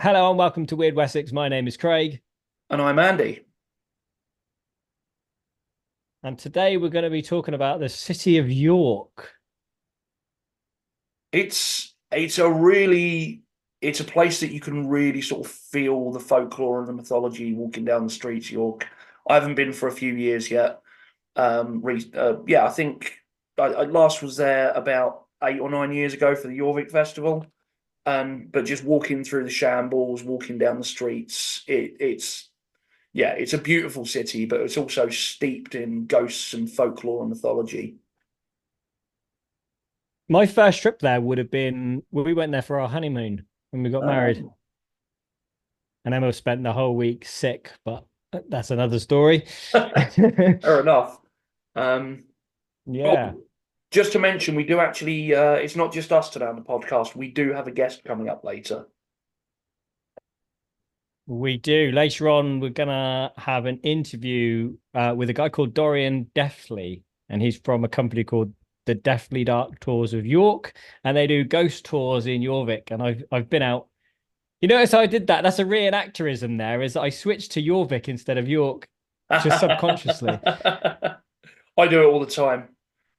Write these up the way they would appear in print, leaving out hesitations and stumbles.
Hello and welcome to Wyrd Wessex. My name is Craig, And I'm Andy. and today we're going to be talking about the city of York. It's a place that you can really sort of feel the folklore and the mythology walking down the streets of York. I haven't been for a few years yet. Yeah, I think I last was there about 8 or 9 years ago for the Jorvik Festival. But just walking through the shambles, walking down the streets, it's yeah, it's a beautiful city, but it's also steeped in ghosts and folklore and mythology. My first trip there would have been when we went there for our honeymoon when we got married, Um, and Emma spent the whole week sick, but that's another story. Fair enough. Um, Yeah, oh, just to mention, we do actually, it's not just us today on the podcast. We do have a guest coming up later. we do. Later on, we're gonna have an interview with a guy called Dorian Deathly, and he's from a company called the Deathly Dark Tours of York, and they do ghost tours in Jorvik. And I've been out. You notice how I did that? That's a reenactorism there, is I switched to Jorvik instead of York, just subconsciously. I do it all the time.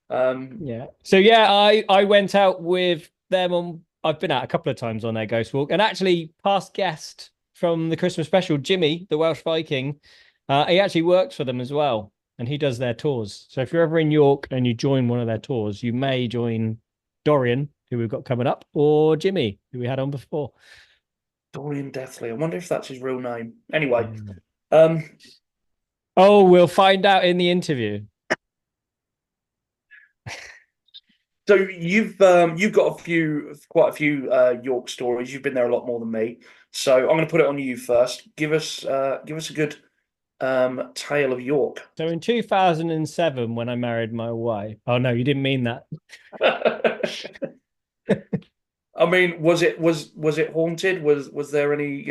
Um, Yeah. So yeah, I went out with them on I've been out a couple of times on their ghost walk, and actually past guest from the Christmas special, Jimmy, the Welsh Viking, he actually works for them as well, and he does their tours. So if you're ever in York and you join one of their tours, you may join Dorian, who we've got coming up, or Jimmy, who we had on before. Dorian Deathly. I wonder if that's his real name. Anyway, Yeah. um, Oh, we'll find out in the interview. so you've got quite a few York stories. You've been there a lot more than me. So I'm going to put it on you first. Give us a good tale of York. So in 2007, when I married my wife, oh no, you didn't mean that. I mean, was it haunted? Was there any,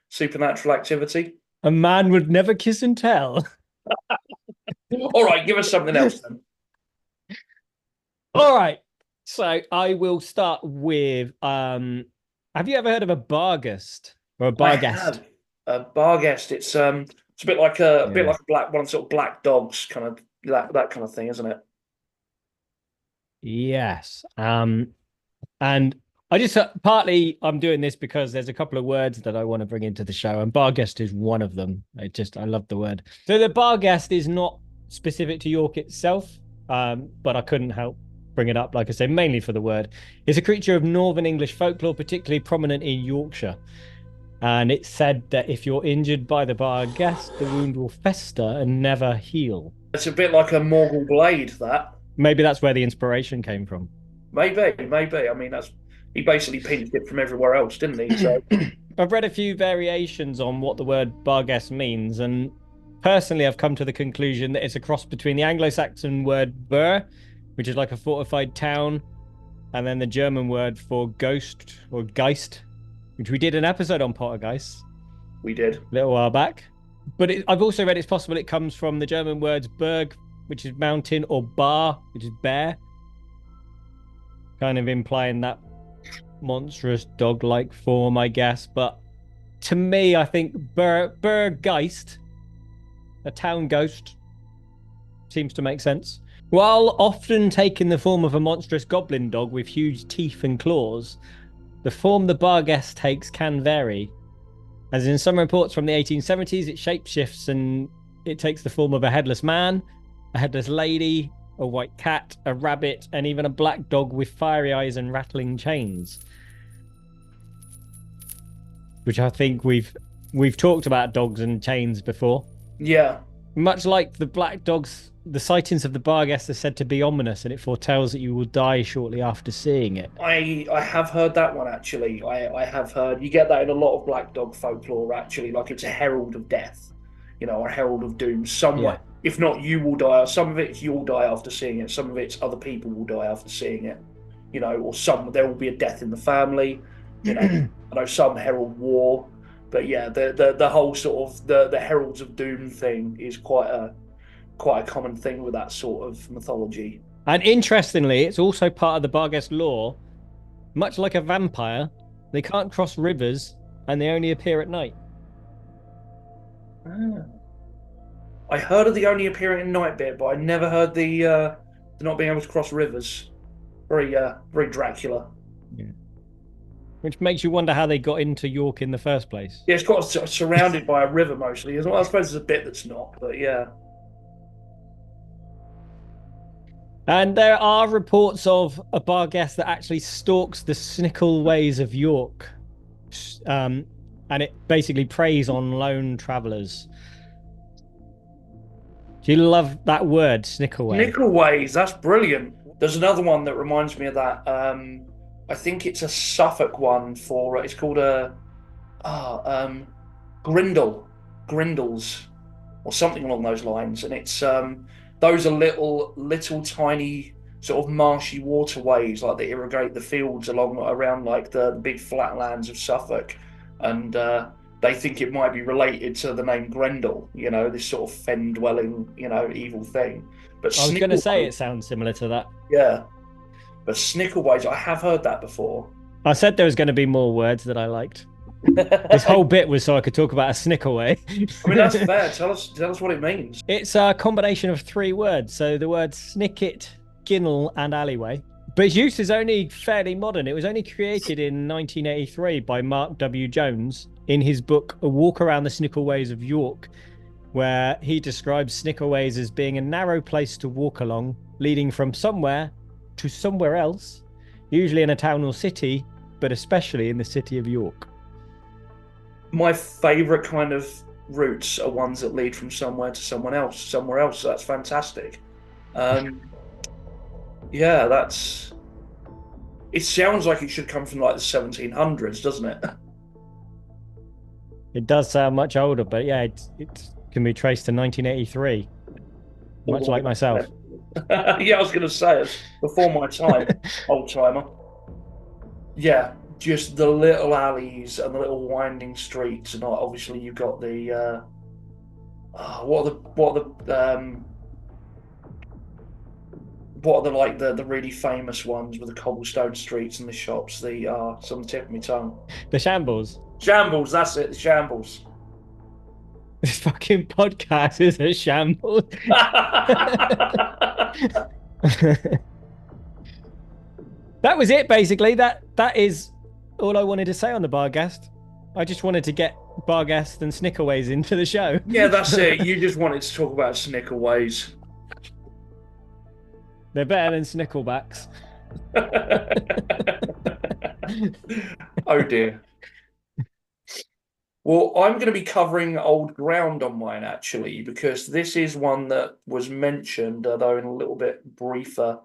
supernatural activity? A man would never kiss and tell. All right, give us something else then. All right. So I will start with have you ever heard of a barghest or a I barghest? have a Barguest. It's a bit like Yeah. a black one, sort of black dogs kind of that kind of thing, isn't it? Yes. And I just partly I'm doing this because there's a couple of words that I want to bring into the show, and barghest is one of them. I love the word. So the barghest is not specific to York itself, but I couldn't help bring it up, like I say, mainly for the word. It's a creature of Northern English folklore, particularly prominent in Yorkshire. And it's said that if you're injured by the barghest, the wound will fester and never heal. It's a bit like a Morgul blade. That Maybe that's where the inspiration came from. maybe. I mean, that's he basically pinched it from everywhere else, didn't he? So I've read a few variations on what the word barghest means, and personally, I've come to the conclusion that it's a cross between the Anglo-Saxon word "burh," which is like a fortified town, and then the German word for ghost or Geist, which we did an episode on Poltergeist we did. a little while back. But I've also read it's possible it comes from the German words "berg," which is mountain, or "bar," which is bear, kind of implying that monstrous dog-like form, I guess. But to me, I think Burgeist, a town ghost, seems to make sense. While often taking the form of a monstrous goblin dog with huge teeth and claws, the form the Barghest takes can vary. As in some reports from the 1870s, it shapeshifts and it takes the form of a headless man, a headless lady, a white cat, a rabbit, and even a black dog with fiery eyes and rattling chains. Which I think we've talked about dogs and chains before. Yeah, Much like the black dogs, the sightings of the Barghest are said to be ominous, and it foretells that you will die shortly after seeing it. I have heard that one actually. I have heard you get that in a lot of black dog folklore actually, like it's a herald of death, or a herald of doom. Yeah. Somewhere, if not you will die. Some of it's you'll die after seeing it. Some of it's other people will die after seeing it. Or some there will be a death in the family. I know some herald war, but yeah, the whole sort of the heralds of doom thing is quite a common thing with that sort of mythology. And interestingly, it's also part of the Barghest lore. Much like a vampire, they can't cross rivers and they only appear at night. Ah. I heard of the only appearing at night bit, but I never heard the not being able to cross rivers. Very Dracula. Yeah. Which makes you wonder how they got into York in the first place. Yeah, it's got surrounded by a river mostly. I suppose there's a bit that's not, but yeah. And there are reports of a bar guest that actually stalks the Snickle ways of York. And it basically preys on lone travellers. Do you love that word, Snickleway? Nickelways, that's brilliant. There's another one that reminds me of that. I think it's a Suffolk one for it's called Grindle, Grindles, or something along those lines. And it's those are little tiny sort of marshy waterways like that irrigate the fields along around like the big flatlands of Suffolk, and they think it might be related to the name Grendel, this sort of fen-dwelling, evil thing. But I was going to say it sounds similar to that. Yeah, but Snickleways, I have heard that before. I said there was going to be more words that I liked. This whole bit was so I could talk about a Snickleway. I mean, that's fair. Tell us what it means. It's a combination of 3 words. So the words snicket, ginnel, and alleyway. But its use is only fairly modern. It was only created in 1983 by Mark W. Jones in his book A Walk Around the Snickleways of York, where he describes Snickleways as being a narrow place to walk along, leading from somewhere to somewhere else, usually in a town or city, but especially in the city of York. My favourite kind of routes are ones that lead from somewhere to somewhere else. So that's fantastic. Yeah, it sounds like it should come from like the 1700s, doesn't it? It does sound much older, but yeah, it can be traced to 1983, much like myself. Yeah, I was going to say it's before my time, old timer. Yeah, just the little alleys and the little winding streets, and obviously you've got the what are the like the really famous ones with the cobblestone streets and the shops? It's on the tip of my tongue. The shambles. Shambles, that's it. The shambles. This fucking podcast is a shambles. That was it, basically. That is all I wanted to say on the Barghast. I just wanted to get Barghast and Snickerways into the show. Yeah, that's it. You just wanted to talk about Snickerways. They're better than Snicklebacks. Oh dear. Well, I'm going to be covering old ground on mine, actually, because this is one that was mentioned, although in a little bit briefer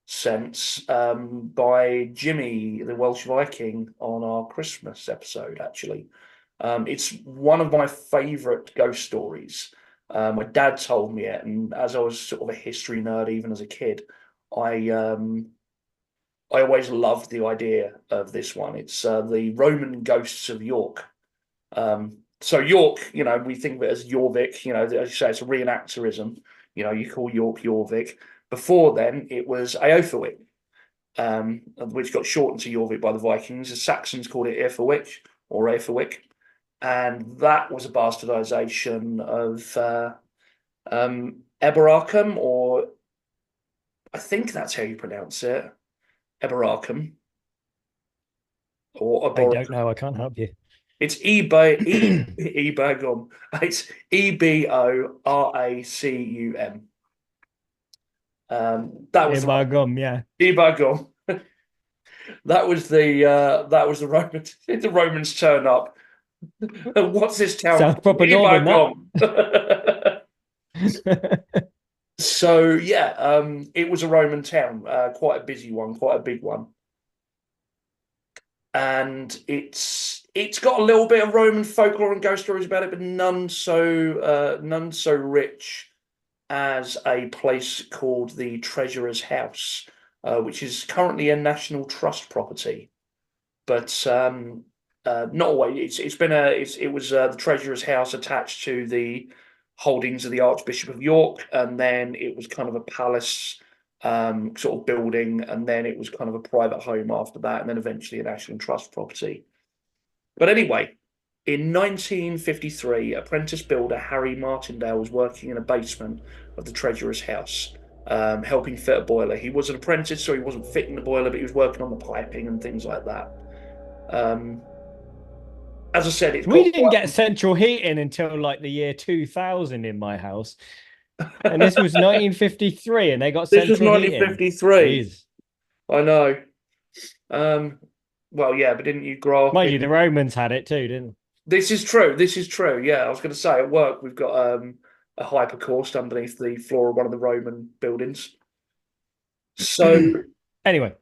sense, by Jimmy, the Welsh Viking, on our Christmas episode, actually. It's one of my favourite ghost stories. My dad told me it, and as I was sort of a history nerd, even as a kid, I always loved the idea of this one. It's the Roman ghosts of York. So York, we think of it as Jorvik, as you say, it's a reenactorism. You call York Jorvik. Before then, it was Eoferwick, which got shortened to Jorvik by the Vikings. The Saxons called it Eoferwick or Eoferwick. And that was a bastardization of Eberacum, or I think that's how you pronounce it, Eberacum. Or I don't know. I can't help you. It's Ebogum. It's Eboracum. That was Ebogum, yeah. Ebogum. That was the Romans. The Romans turn up. What's this town? Sounds proper Norman. So yeah, it was a Roman town, quite a busy one, quite a big one, and it's got a little bit of Roman folklore and ghost stories about it, but none so rich as a place called the Treasurer's House, which is currently a National Trust property, but not always. It was the Treasurer's House attached to the holdings of the Archbishop of York, and then it was kind of a palace sort of building, and then it was kind of a private home after that, and then eventually a National Trust property. But anyway, In 1953, apprentice builder Harry Martindale was working in a basement of the treasurer's house, helping fit a boiler. He was an apprentice, so he wasn't fitting the boiler, but he was working on the piping and things like that. Um, as I said, it's got We didn't get quite. central heating until like the year 2000 in my house. And this was 1953 and they got This was central heating. 1953. Jeez. I know. Um, well, yeah, but didn't you grow up Mind you, in? the Romans had it too, didn't This is true. This is true. Yeah, I was going to say at work we've got a hypercaust underneath the floor of one of the Roman buildings. So, they? Anyway,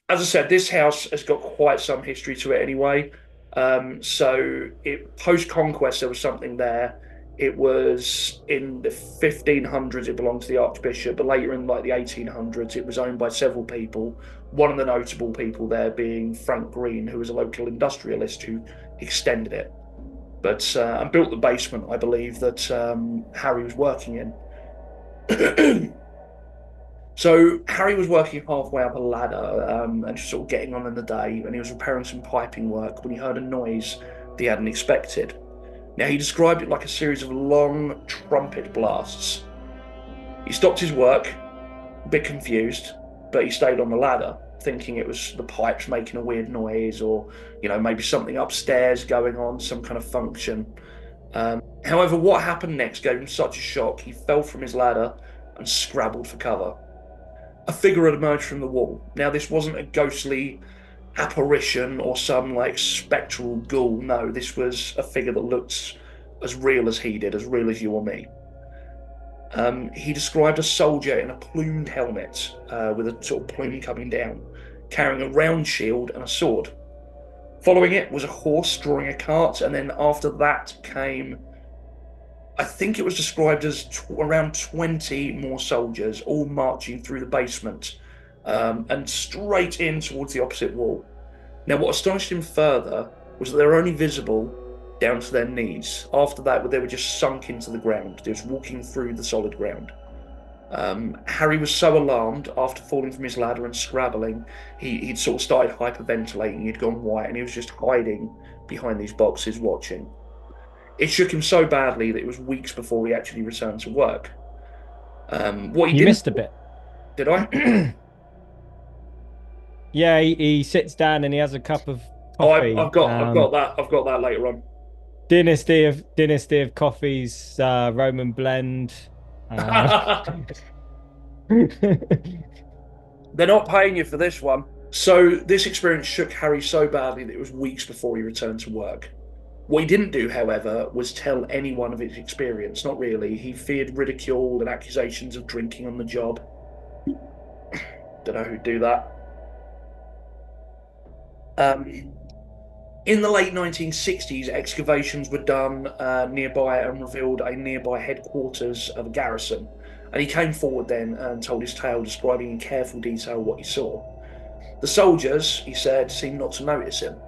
as I said, this house has got quite some history to it anyway. So, it post conquest there was something there. It was in the 1500s. It belonged to the archbishop, but later in like the 1800s, it was owned by several people. One of the notable people there being Frank Green, who was a local industrialist who extended it. But and built the basement, I believe, that Harry was working in. So Harry was working halfway up a ladder and just sort of getting on in the day, and he was repairing some piping work when he heard a noise that he hadn't expected. Now he described it like a series of long trumpet blasts. He stopped his work, a bit confused, but he stayed on the ladder, thinking it was the pipes making a weird noise, or maybe something upstairs going on, some kind of function. However, what happened next gave him such a shock, he fell from his ladder and scrabbled for cover. A figure had emerged from the wall. Now, this wasn't a ghostly apparition or some like spectral ghoul. No, this was a figure that looked as real as he did, as real as you or me. He described a soldier in a plumed helmet with a sort of plume coming down, carrying a round shield and a sword. Following it was a horse drawing a cart, and then after that came, I think it was described as around 20 more soldiers, all marching through the basement and straight in towards the opposite wall. Now, what astonished him further was that they were only visible down to their knees. After that, they were just sunk into the ground, just walking through the solid ground. Harry was so alarmed after falling from his ladder and scrabbling, he'd sort of started hyperventilating, he'd gone white, and he was just hiding behind these boxes watching. It shook him so badly that it was weeks before he actually returned to work. What he you didn't, missed a bit. did I? Yeah, he sits down and he has a cup of Oh, I've coffee. got that later on. Dynasty of Coffee's Roman blend. Uh, They're not paying you for this one. So this experience shook Harry so badly that it was weeks before he returned to work. What he didn't do, however, was tell anyone of his experience. Not really. He feared ridicule and accusations of drinking on the job. Don't know who'd do that. Um, in the late 1960s, excavations were done nearby and revealed a nearby headquarters of a garrison. And he came forward then and told his tale, describing in careful detail what he saw. The soldiers, he said, seemed not to notice him.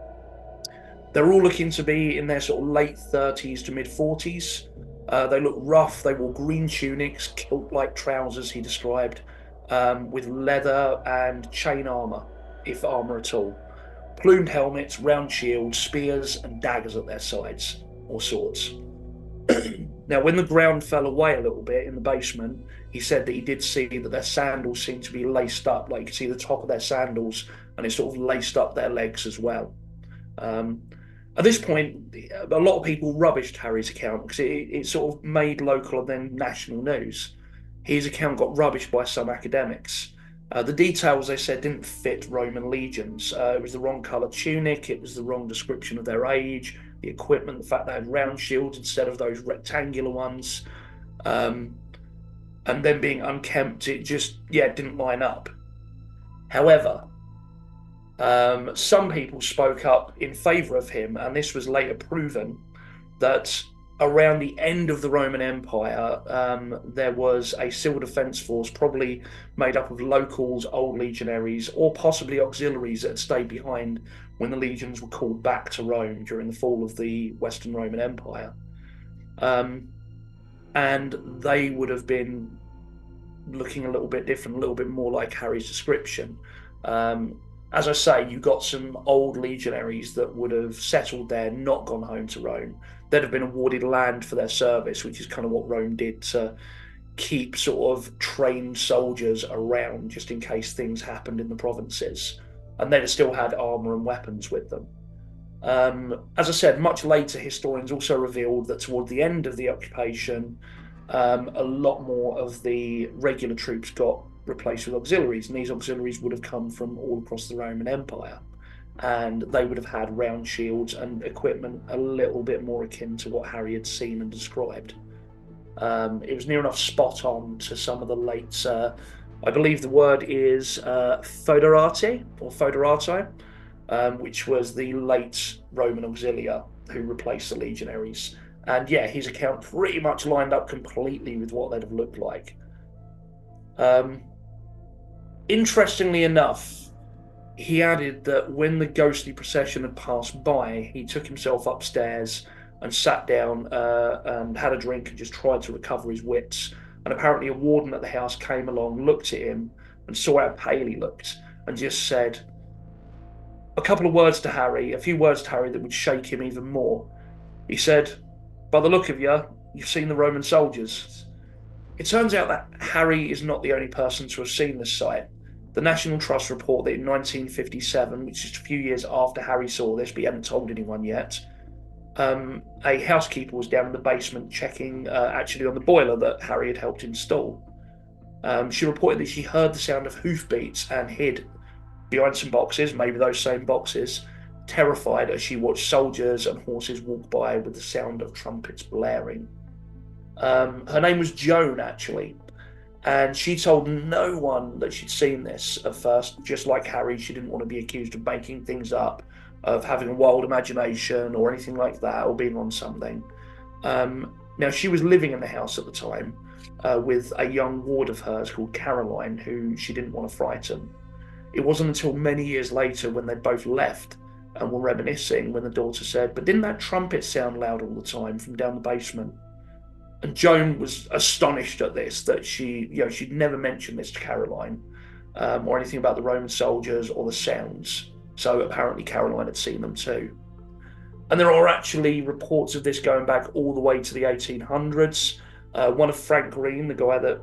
They were all looking to be in their sort of late 30s to mid 40s. They looked rough. They wore green tunics, kilt-like trousers, he described, with leather and chain armor, if armor at all. Plumed helmets, round shields, spears, and daggers at their sides, or swords. Now, when the ground fell away a little bit in the basement, he said that he did see that their sandals seemed to be laced up. Like you could see the top of their sandals, and it sort of laced up their legs as well. Um, at this point, a lot of people rubbished Harry's account because it sort of made local and then national news. His account got rubbished by some academics. The details, they said, didn't fit Roman legions. It was the wrong colour tunic, it was the wrong description of their age, the equipment, the fact they had round shields instead of those rectangular ones, um, and then being unkempt, it just, yeah, didn't line up. However, some people spoke up in favour of him, and this was later proven that around the end of the Roman Empire, there was a civil defence force, probably made up of locals, old legionaries, or possibly auxiliaries that had stayed behind when the legions were called back to Rome during the fall of the Western Roman Empire. Um, and they would have been looking a little bit different, a little bit more like Harry's description. Um, as I say, you got some old legionaries that would have settled there, not gone home to Rome. They'd have been awarded land for their service, which is kind of what Rome did to keep sort of trained soldiers around just in case things happened in the provinces. And they'd have still had armor and weapons with them. As I said, much later, historians also revealed that toward the end of the occupation, a lot more of the regular troops got replaced with auxiliaries, and these auxiliaries would have come from all across the Roman Empire. And they would have had round shields and equipment a little bit more akin to what Harry had seen and described. It was near enough spot on to some of the late, I believe the word is foederati or foederati, which was the late Roman auxilia who replaced the legionaries. And yeah, his account pretty much lined up completely with what they'd have looked like. Interestingly enough, he added that when the ghostly procession had passed by, he took himself upstairs and sat down and had a drink and just tried to recover his wits. And apparently a warden at the house came along, looked at him and saw how pale he looked and just said a couple of words to Harry, a few words to Harry that would shake him even more. He said, "By the look of you, you've seen the Roman soldiers." It turns out that Harry is not the only person to have seen this sight. The National Trust report that in 1957, which is a few years after Harry saw this, but he hadn't told anyone yet, a housekeeper was down in the basement checking actually on the boiler that Harry had helped install. She reported that she heard the sound of hoofbeats and hid behind some boxes, maybe those same boxes, terrified as she watched soldiers and horses walk by with the sound of trumpets blaring. Her name was Joan, actually, and she told no one that she'd seen this at first. Just like Harry, she didn't want to be accused of making things up, of having a wild imagination or anything like that, or being on something. Now, she was living in the house at the time with a young ward of hers called Caroline, who she didn't want to frighten. It wasn't until many years later, when they'd both left and were reminiscing, when the daughter said, "But didn't that trumpet sound loud all the time from down the basement?" And Joan was astonished at this, that she'd never mentioned this to Caroline, or anything about the Roman soldiers or the sounds. So apparently Caroline had seen them too. And there are actually reports of this going back all the way to the 1800s. One of Frank Green, the guy that,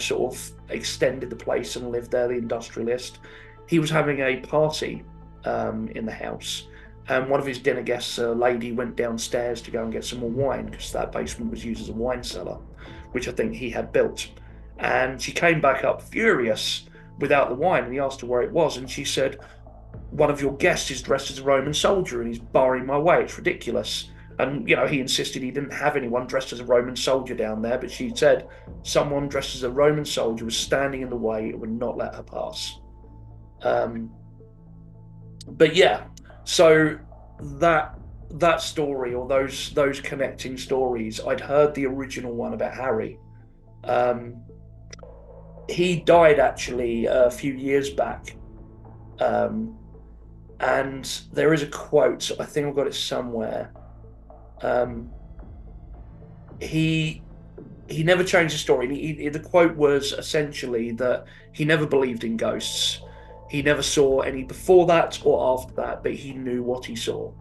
sort of extended the place and lived there, the industrialist, he was having a party in the house. And one of his dinner guests, a lady, went downstairs to go and get some more wine, because that basement was used as a wine cellar, which I think he had built. And she came back up furious without the wine, and he asked her where it was, and she said, "One of your guests is dressed as a Roman soldier and he's barring my way. It's ridiculous." And, he insisted he didn't have anyone dressed as a Roman soldier down there, but she said someone dressed as a Roman soldier was standing in the way and would not let her pass. But yeah, so that story, or those connecting stories, I'd heard the original one about Harry. He died actually a few years back. And there is a quote, I think I've got it somewhere. He never changed the story. The quote was essentially that he never believed in ghosts. He never saw any before that or after that, but he knew what he saw.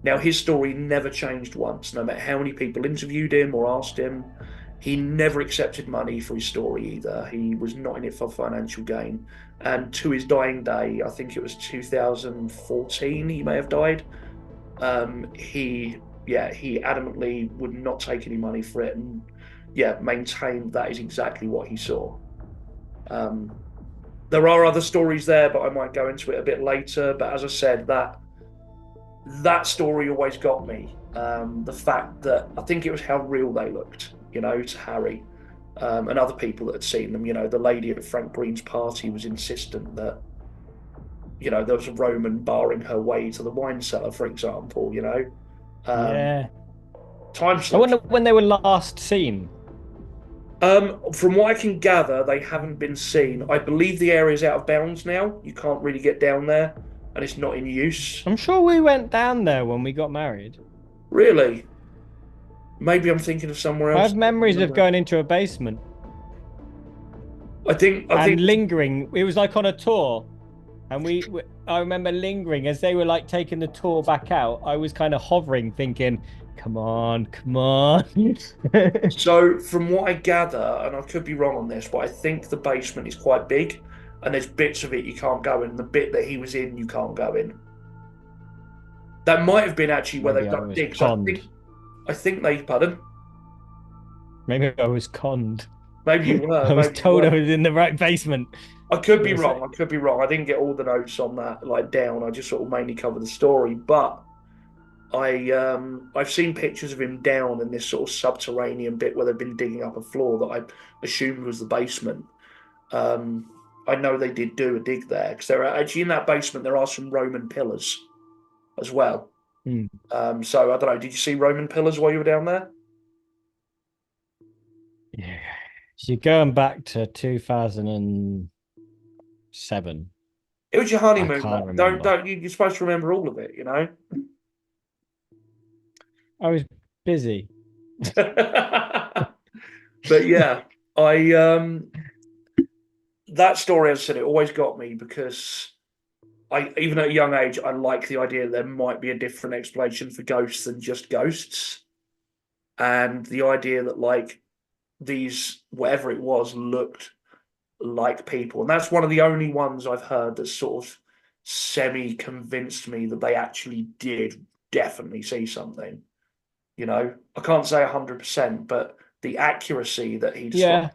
Now, his story never changed once, no matter how many people interviewed him or asked him. He never accepted money for his story either. He was not in it for financial gain. And to his dying day, I think it was 2014, he may have died. He adamantly would not take any money for it, and maintained that is exactly what he saw. There are other stories there, but I might go into it a bit later. But as I said, that story always got me. The fact that I think it was how real they looked, to Harry, and other people that had seen them. The lady at Frank Green's party was insistent that, there was a Roman barring her way to the wine cellar, for example. Yeah. Time I wonder when they were last seen. From what I can gather, they haven't been seen. I believe the area's out of bounds now. You can't really get down there, and it's not in use. I'm sure we went down there when we got married. Really? Maybe I'm thinking of somewhere else. I have memories of going into a basement. I think lingering. It was like on a tour, and I remember lingering as they were like taking the tour back out. I was kind of hovering, thinking, "Come on, come on." So, from what I gather, and I could be wrong on this, but I think the basement is quite big, and there's bits of it you can't go in. The bit that he was in, you can't go in. That might have been actually where Maybe they've I done was digs. conned. I think they, pardon. Maybe I was conned. Maybe you were. I was Maybe you told I were. was in the right basement. I could For be a wrong. sec. I could be wrong. I didn't get all the notes on that like down. I just sort of mainly covered the story. But I've seen pictures of him down in this sort of subterranean bit where they've been digging up a floor that I assumed was the basement. Um, I know they did do a dig there because there are actually in that basement there are some Roman pillars as well. Hmm. So I don't know. Did you see Roman pillars while you were down there? Yeah. So you're going back to 2007. It was your I honeymoon, can't man. Don't remember. don't you're supposed to remember all of it, you know. I was busy. But yeah, I that story, as I said, it always got me because I even at a young age I like the idea that there might be a different explanation for ghosts than just ghosts, and the idea that like these whatever it was looked like people, and that's one of the only ones I've heard that sort of semi convinced me that they actually did definitely see something. You know, I can't say 100%, but the accuracy that he described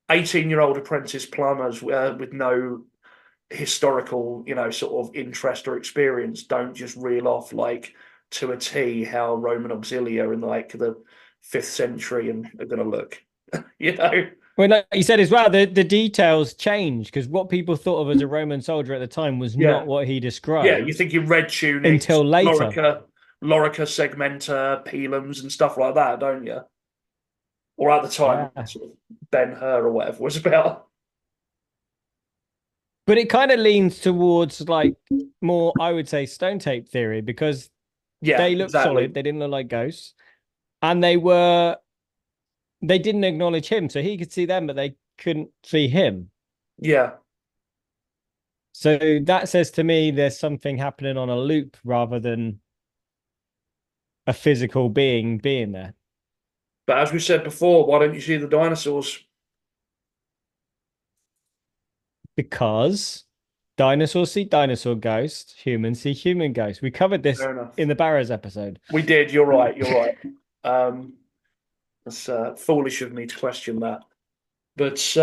Yeah. 18-year-old apprentice plumbers with no historical, you know, sort of interest or experience don't just reel off like to a T how Roman auxilia in like the 5th century and are going to look, you know? Well, like you said as well, the details change because what people thought of as a Roman soldier at the time was Yeah. not what he Yeah. You described think in red tunics, until later. Lorica segmenta, pilums and stuff like that, don't you? Or at the time, Yeah. sort of Ben Hur or whatever was about. But it kind of leans towards like more, I would say, stone tape theory because Yeah, they looked exactly. solid. They didn't look like ghosts. And they didn't acknowledge him. So he could see them, but they couldn't see him. Yeah. So that says to me there's something happening on a loop rather than a physical being there. But as we said before, why don't you see the dinosaurs? Because dinosaurs see dinosaur ghosts, humans see human ghosts. We covered this Fair enough. in the Barrows episode. We did. You're right. You're right. Um, it's foolish of me to question that. But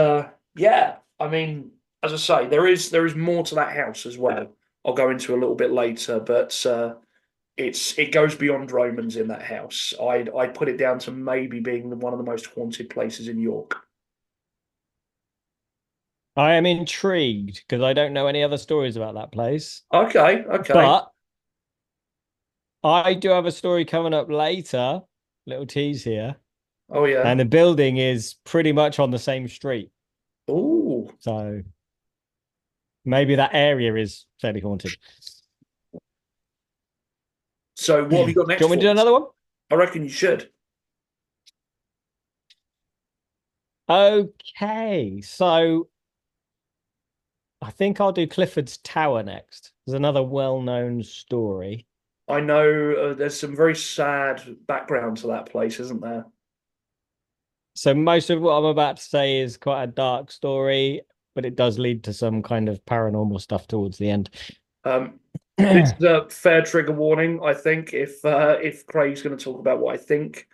yeah, I mean, as I say, there is more to that house as well. I'll go into a little bit later, but it goes beyond Romans in that house. I'd put it down to maybe being one of the most haunted places in York. I am intrigued because I don't know any other stories about that place. Okay, okay. But I do have a story coming up later. Little tease here. Oh yeah. And the building is pretty much on the same street. Oh, So maybe that area is fairly haunted. so what have you got Do next you want me to for do us? another one? I reckon you should. Okay. So I think I'll do Clifford's Tower next. There's another well-known story. I know there's some very sad background to that place, isn't there? So most of what I'm about to say is quite a dark story, but it does lead to some kind of paranormal stuff towards the end. Um, this is a fair trigger warning, I think. If Craig's going to talk about what I think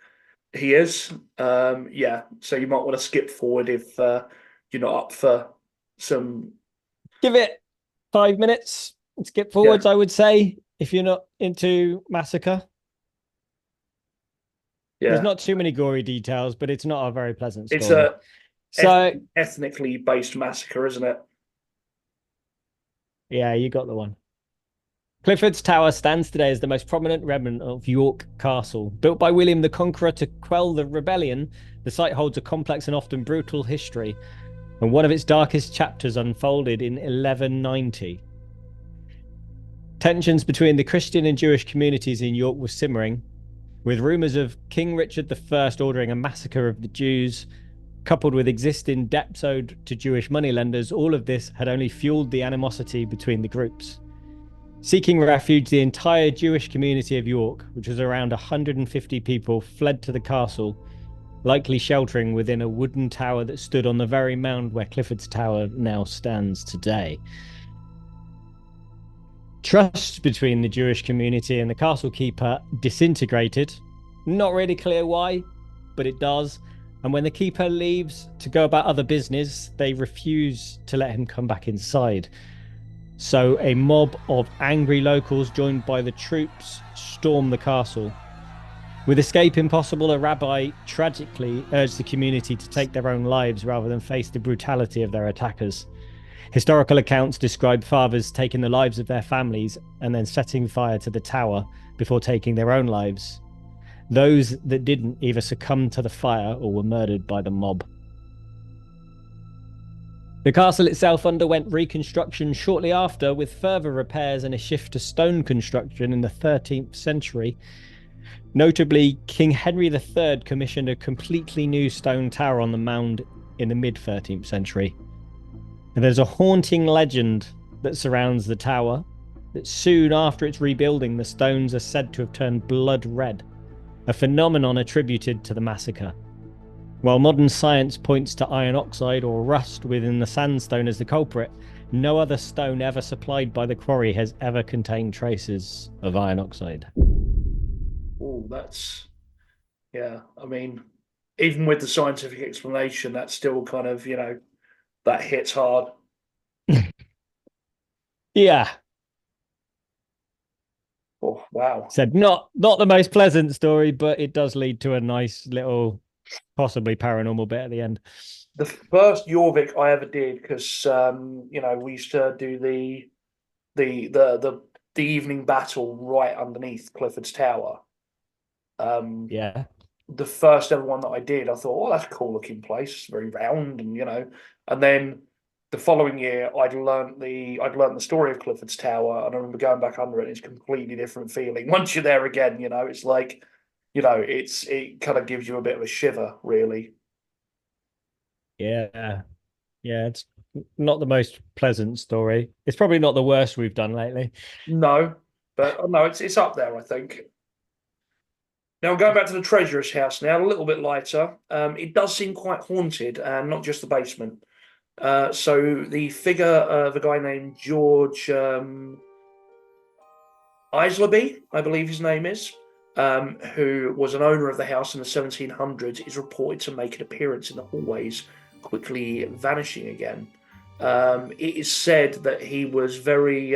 he is, yeah. So you might want to skip forward if you're not up for some. Give it 5 minutes. Skip Yeah, forwards, I would say, if you're not into massacre. There's yeah. not too many gory details, but it's not a very pleasant It's story. a So, ethnically based massacre, isn't it? yeah, you got the one. Clifford's Tower stands today as the most prominent remnant of York Castle. Built by William the Conqueror to quell the rebellion, the site holds a complex and often brutal history, and one of its darkest chapters unfolded in 1190. Tensions between the Christian and Jewish communities in York were simmering, with rumours of King Richard I ordering a massacre of the Jews, coupled with existing debts owed to Jewish moneylenders. All of this had only fueled the animosity between the groups. Seeking refuge, the entire Jewish community of York, which was around 150 people, fled to the castle, likely sheltering within a wooden tower that stood on the very mound where Clifford's Tower now stands today. Trust between the Jewish community and the castle keeper disintegrated. Not really clear why, but it does. And when the keeper leaves to go about other business, they refuse to let him come back inside. So a mob of angry locals, joined by the troops, storm the castle. With escape impossible, a rabbi tragically urged the community to take their own lives rather than face the brutality of their attackers. Historical accounts describe fathers taking the lives of their families and then setting fire to the tower before taking their own lives. Those that didn't either succumbed to the fire or were murdered by the mob. The castle itself underwent reconstruction shortly after, with further repairs and a shift to stone construction in the 13th century. Notably, King Henry III commissioned a completely new stone tower on the mound in the mid-13th century. And there's a haunting legend that surrounds the tower, that soon after its rebuilding, the stones are said to have turned blood red, a phenomenon attributed to the massacre. While modern science points to iron oxide or rust within the sandstone as the culprit, no other stone ever supplied by the quarry has ever contained traces of iron oxide. Oh, that's, yeah. I mean, even with the scientific explanation, that's still kind of, that hits hard. Yeah. Oh, wow. Said not the most pleasant story, but it does lead to a nice little, possibly paranormal bit at the end. The first Jorvik I ever did, because we used to do the evening battle right underneath Clifford's Tower. Yeah. The first ever one that I did, I thought, oh, that's a cool looking place. It's very round, and then the following year, I'd learned the story of Clifford's Tower, and I remember going back under it. And it's a completely different feeling once you're there again. It's like, it kind of gives you a bit of a shiver, really. Yeah. Yeah. It's not the most pleasant story. It's probably not the worst we've done lately. No, but no, it's up there, I think. Now, going back to the treasurer's house now, a little bit lighter. It does seem quite haunted, and not just the basement. So the figure of a guy named George Isleby, I believe his name is, who was an owner of the house in the 1700s, is reported to make an appearance in the hallways, quickly vanishing again. It is said that he was very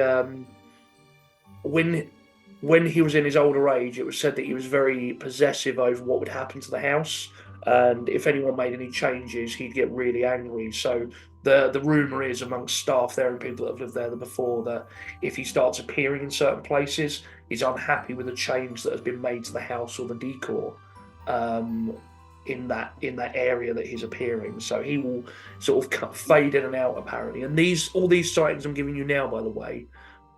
when he was in his older age, it was said that he was very possessive over what would happen to the house, and if anyone made any changes, he'd get really angry. So the rumor is amongst staff there and people that have lived there before that if he starts appearing in certain places, he's unhappy with the change that has been made to the house or the decor in that area that he's appearing. So he will sort of fade in and out apparently. And all these sightings I'm giving you now, by the way,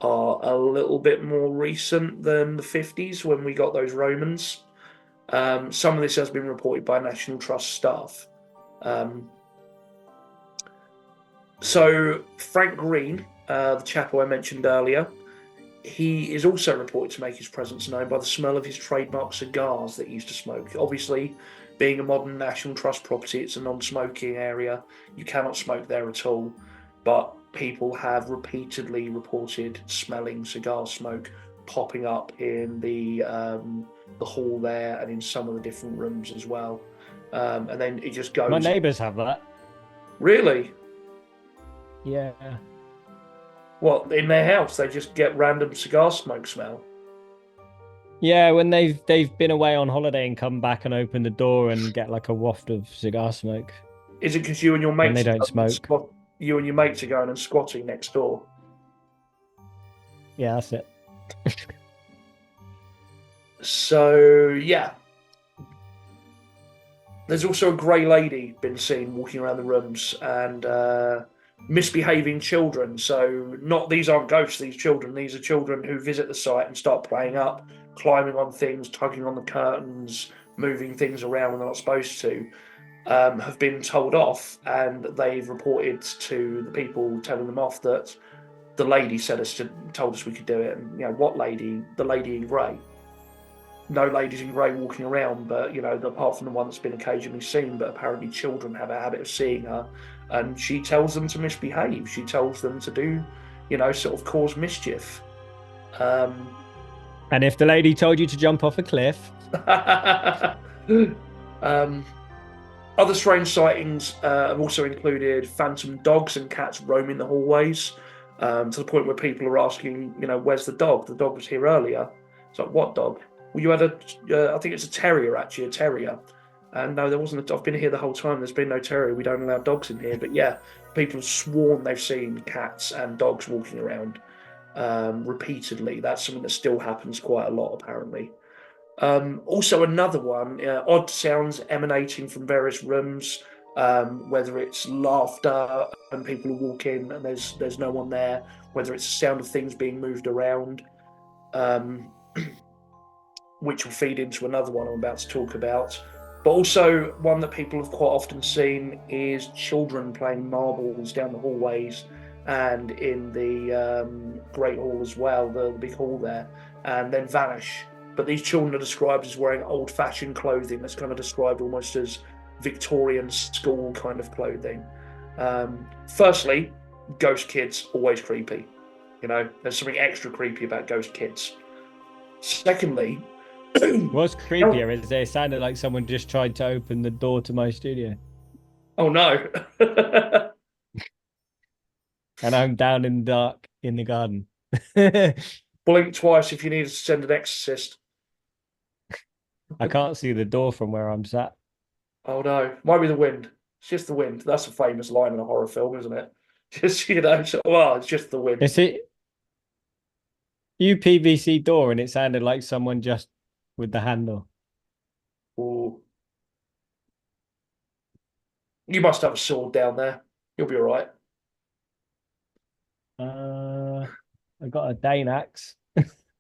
are a little bit more recent than the 50s when we got those Romans. Some of this has been reported by National Trust staff. So Frank Green, the chap who I mentioned earlier, he is also reported to make his presence known by the smell of his trademark cigars that he used to smoke. Obviously, being a modern National Trust property, it's a non-smoking area. You cannot smoke there at all. But people have repeatedly reported smelling cigar smoke popping up in the hall there and in some of the different rooms as well. And then it just goes. My neighbours have that. Really? Yeah. What, in their house? They just get random cigar smoke smell? Yeah, when they've been away on holiday and come back and open the door and get like a waft of cigar smoke. Is it because you and your mates? And they don't smoke. You and your mates are going and squatting next door. Yeah, that's it. So yeah, there's also a grey lady been seen walking around the rooms and misbehaving children. So these aren't ghosts, these children. These are children who visit the site and start playing up, climbing on things, tugging on the curtains, moving things around when they're not supposed to. Have been told off, and they've reported to the people telling them off that the lady told us we could do it, and what lady? The lady in grey. No ladies in grey walking around, but apart from the one that's been occasionally seen, but apparently children have a habit of seeing her, and she tells them to misbehave. She tells them to do, sort of cause mischief. And if the lady told you to jump off a cliff, um, other strange sightings have also included phantom dogs and cats roaming the hallways, to the point where people are asking, where's the dog? The dog was here earlier. It's like, what dog? Well, you had I think it's a terrier, actually, a terrier. And no, there wasn't. I've been here the whole time. There's been no terrier. We don't allow dogs in here. But yeah, people have sworn they've seen cats and dogs walking around repeatedly. That's something that still happens quite a lot, apparently. Also, another one, odd sounds emanating from various rooms, whether it's laughter and people walk in and there's no one there, whether it's the sound of things being moved around, which will feed into another one I'm about to talk about. But also, one that people have quite often seen is children playing marbles down the hallways and in the Great Hall as well, the big hall there, and then vanish. But these children are described as wearing old-fashioned clothing that's kind of described almost as Victorian school kind of clothing. Firstly, ghost kids, always creepy. There's something extra creepy about ghost kids. Secondly, what's creepier is they sounded like someone just tried to open the door to my studio. Oh no. And I'm down in the dark in the garden. Blink twice if you need to send an exorcist. I can't see the door from where I'm sat. Oh no, might be the wind. It's just the wind. That's a famous line in a horror film, isn't it? Just it's just the wind. Is it UPVC door? And it sounded like someone just with the handle. Ooh. You must have a sword down there. You'll be all right. I got a Dane axe.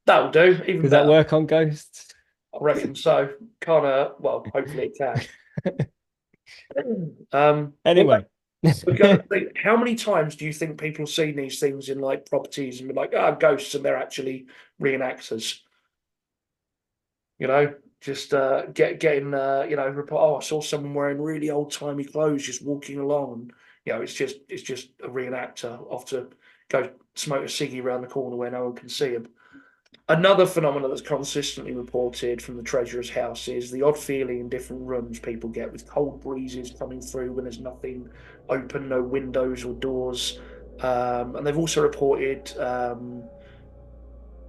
That'll do. Even Does better. that work on ghosts? I reckon so. Can't hurt. Well, hopefully it can. Anyway. How many times do you think people have seen these things in like properties and be like, ghosts, and they're actually reenactors? Just getting report. I saw someone wearing really old timey clothes just walking along. It's just a reenactor off to go smoke a ciggy around the corner where no one can see him. Another phenomenon that's consistently reported from the treasurer's house is the odd feeling in different rooms people get with cold breezes coming through when there's nothing open, no windows or doors. And they've also reported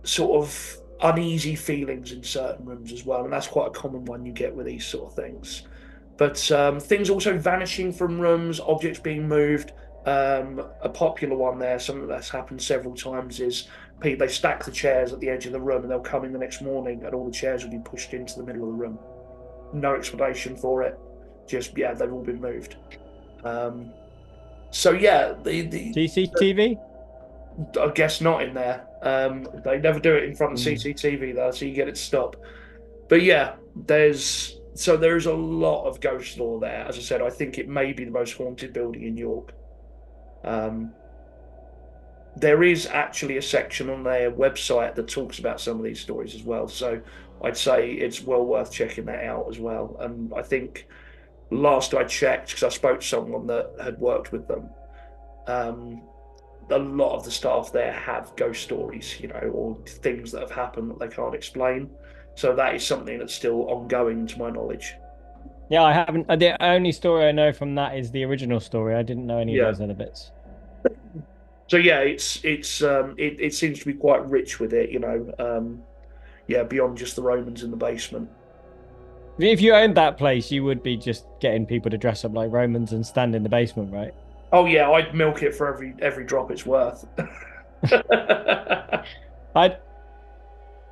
sort of uneasy feelings in certain rooms as well. And that's quite a common one you get with these sort of things. But things also vanishing from rooms, objects being moved. A popular one there, something that's happened several times, is they stack the chairs at the edge of the room and they'll come in the next morning and all the chairs will be pushed into the middle of the room. No explanation for it. Just, they've all been moved. So, yeah. The CCTV? I guess not in there. They never do it in front of CCTV, though, so you get it to stop. But, yeah, there is a lot of ghost lore there. As I said, I think it may be the most haunted building in York. There is actually a section on their website that talks about some of these stories as well. So I'd say it's well worth checking that out as well. And I think last I checked, because I spoke to someone that had worked with them, a lot of the staff there have ghost stories, or things that have happened that they can't explain. So that is something that's still ongoing, to my knowledge. Yeah, I haven't. The only story I know from that is the original story. I didn't know any of those other bits. So yeah, it seems to be quite rich with it, beyond just the Romans in the basement. If you owned that place, you would be just getting people to dress up like Romans and stand in the basement, right? Oh yeah, I'd milk it for every drop it's worth. I'd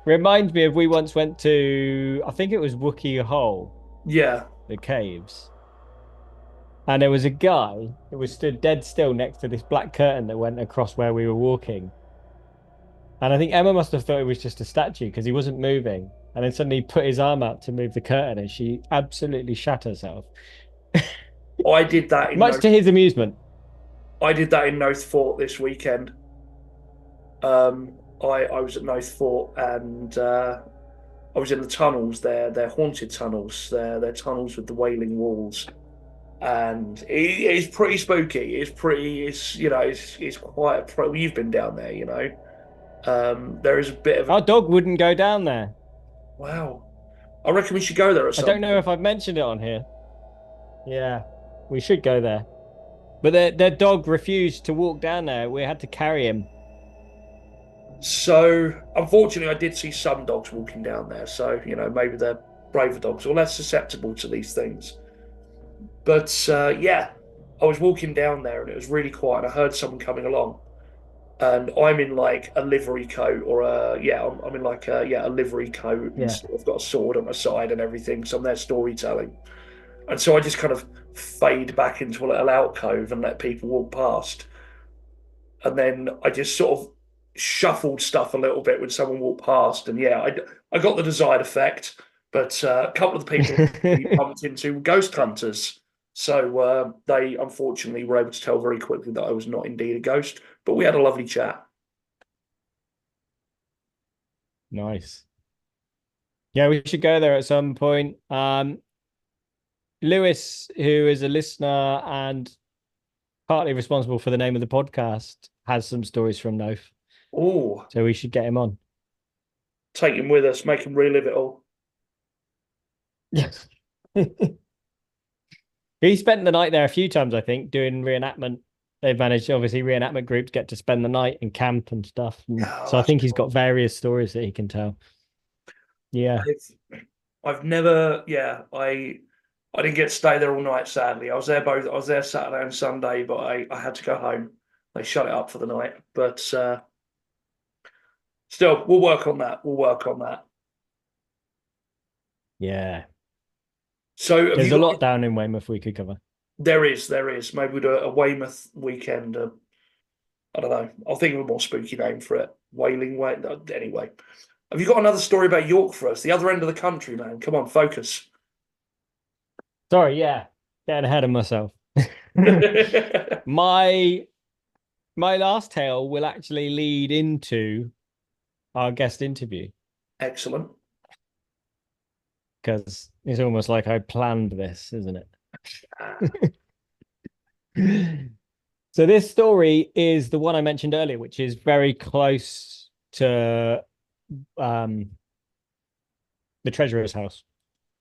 remind me of we once went to, I think it was Wookiee Hole. Yeah. The caves. And there was a guy that was stood dead still next to this black curtain that went across where we were walking. And I think Emma must have thought it was just a statue because he wasn't moving. And then suddenly he put his arm out to move the curtain and she absolutely shat herself. I did that much to his amusement. I did that in North Fort this weekend. I was at Noath Fort, and I was in the tunnels there. They're haunted tunnels. They're tunnels with the wailing walls, and it's pretty spooky. It's pretty. It's it's quite a pro. You've been down there, you know. There is a bit of a Our dog wouldn't go down there. wow. I reckon we should go there at I some don't know point. if I've mentioned it on here. Yeah, we should go there. But their dog refused to walk down there. We had to carry him. So, unfortunately, I did see some dogs walking down there. So, maybe they're braver dogs or less susceptible to these things. But yeah, I was walking down there and it was really quiet. And I heard someone coming along, and I'm in like a livery coat or I'm in like a livery coat and Yeah. I've got a sword on my side and everything. So I'm there storytelling, and so I just kind of fade back into a little alcove and let people walk past. And then I just sort of shuffled stuff a little bit when someone walked past, and yeah, I got the desired effect. But a couple of the people we bumped into were ghost hunters, so they unfortunately were able to tell very quickly that I was not indeed a ghost. But we had a lovely chat. Nice. Yeah, we should go there at some point. Lewis, who is a listener and partly responsible for the name of the podcast, has some stories from Noath. Oh, So we should get him on. take him with us, make him relive it all. Yes. He spent the night there a few times, I think, doing reenactment. They've managed, obviously, reenactment groups get to spend the night and camp and stuff. And Oh, so I think he's cool. got various stories that he can tell. Yeah. I've never, yeah, I didn't get to stay there all night. Sadly, I was there Saturday and Sunday, but I had to go home. They shut it up for the night, but still, we'll work on that. We'll work on that. Yeah. So, have There's you a got? lot down in Weymouth we could cover. There is, there is. Maybe we'll do a Weymouth weekend. I don't know. I'll think of a more spooky name for it. Wailing Way. Anyway, have you got another story about York for us? The other end of the country, man. Come on, focus. Sorry, yeah. Getting ahead of myself. My last tale will actually lead into our guest interview Excellent. because it's almost like I planned this, isn't it? So this story is the one I mentioned earlier, which is very close to the treasurer's house.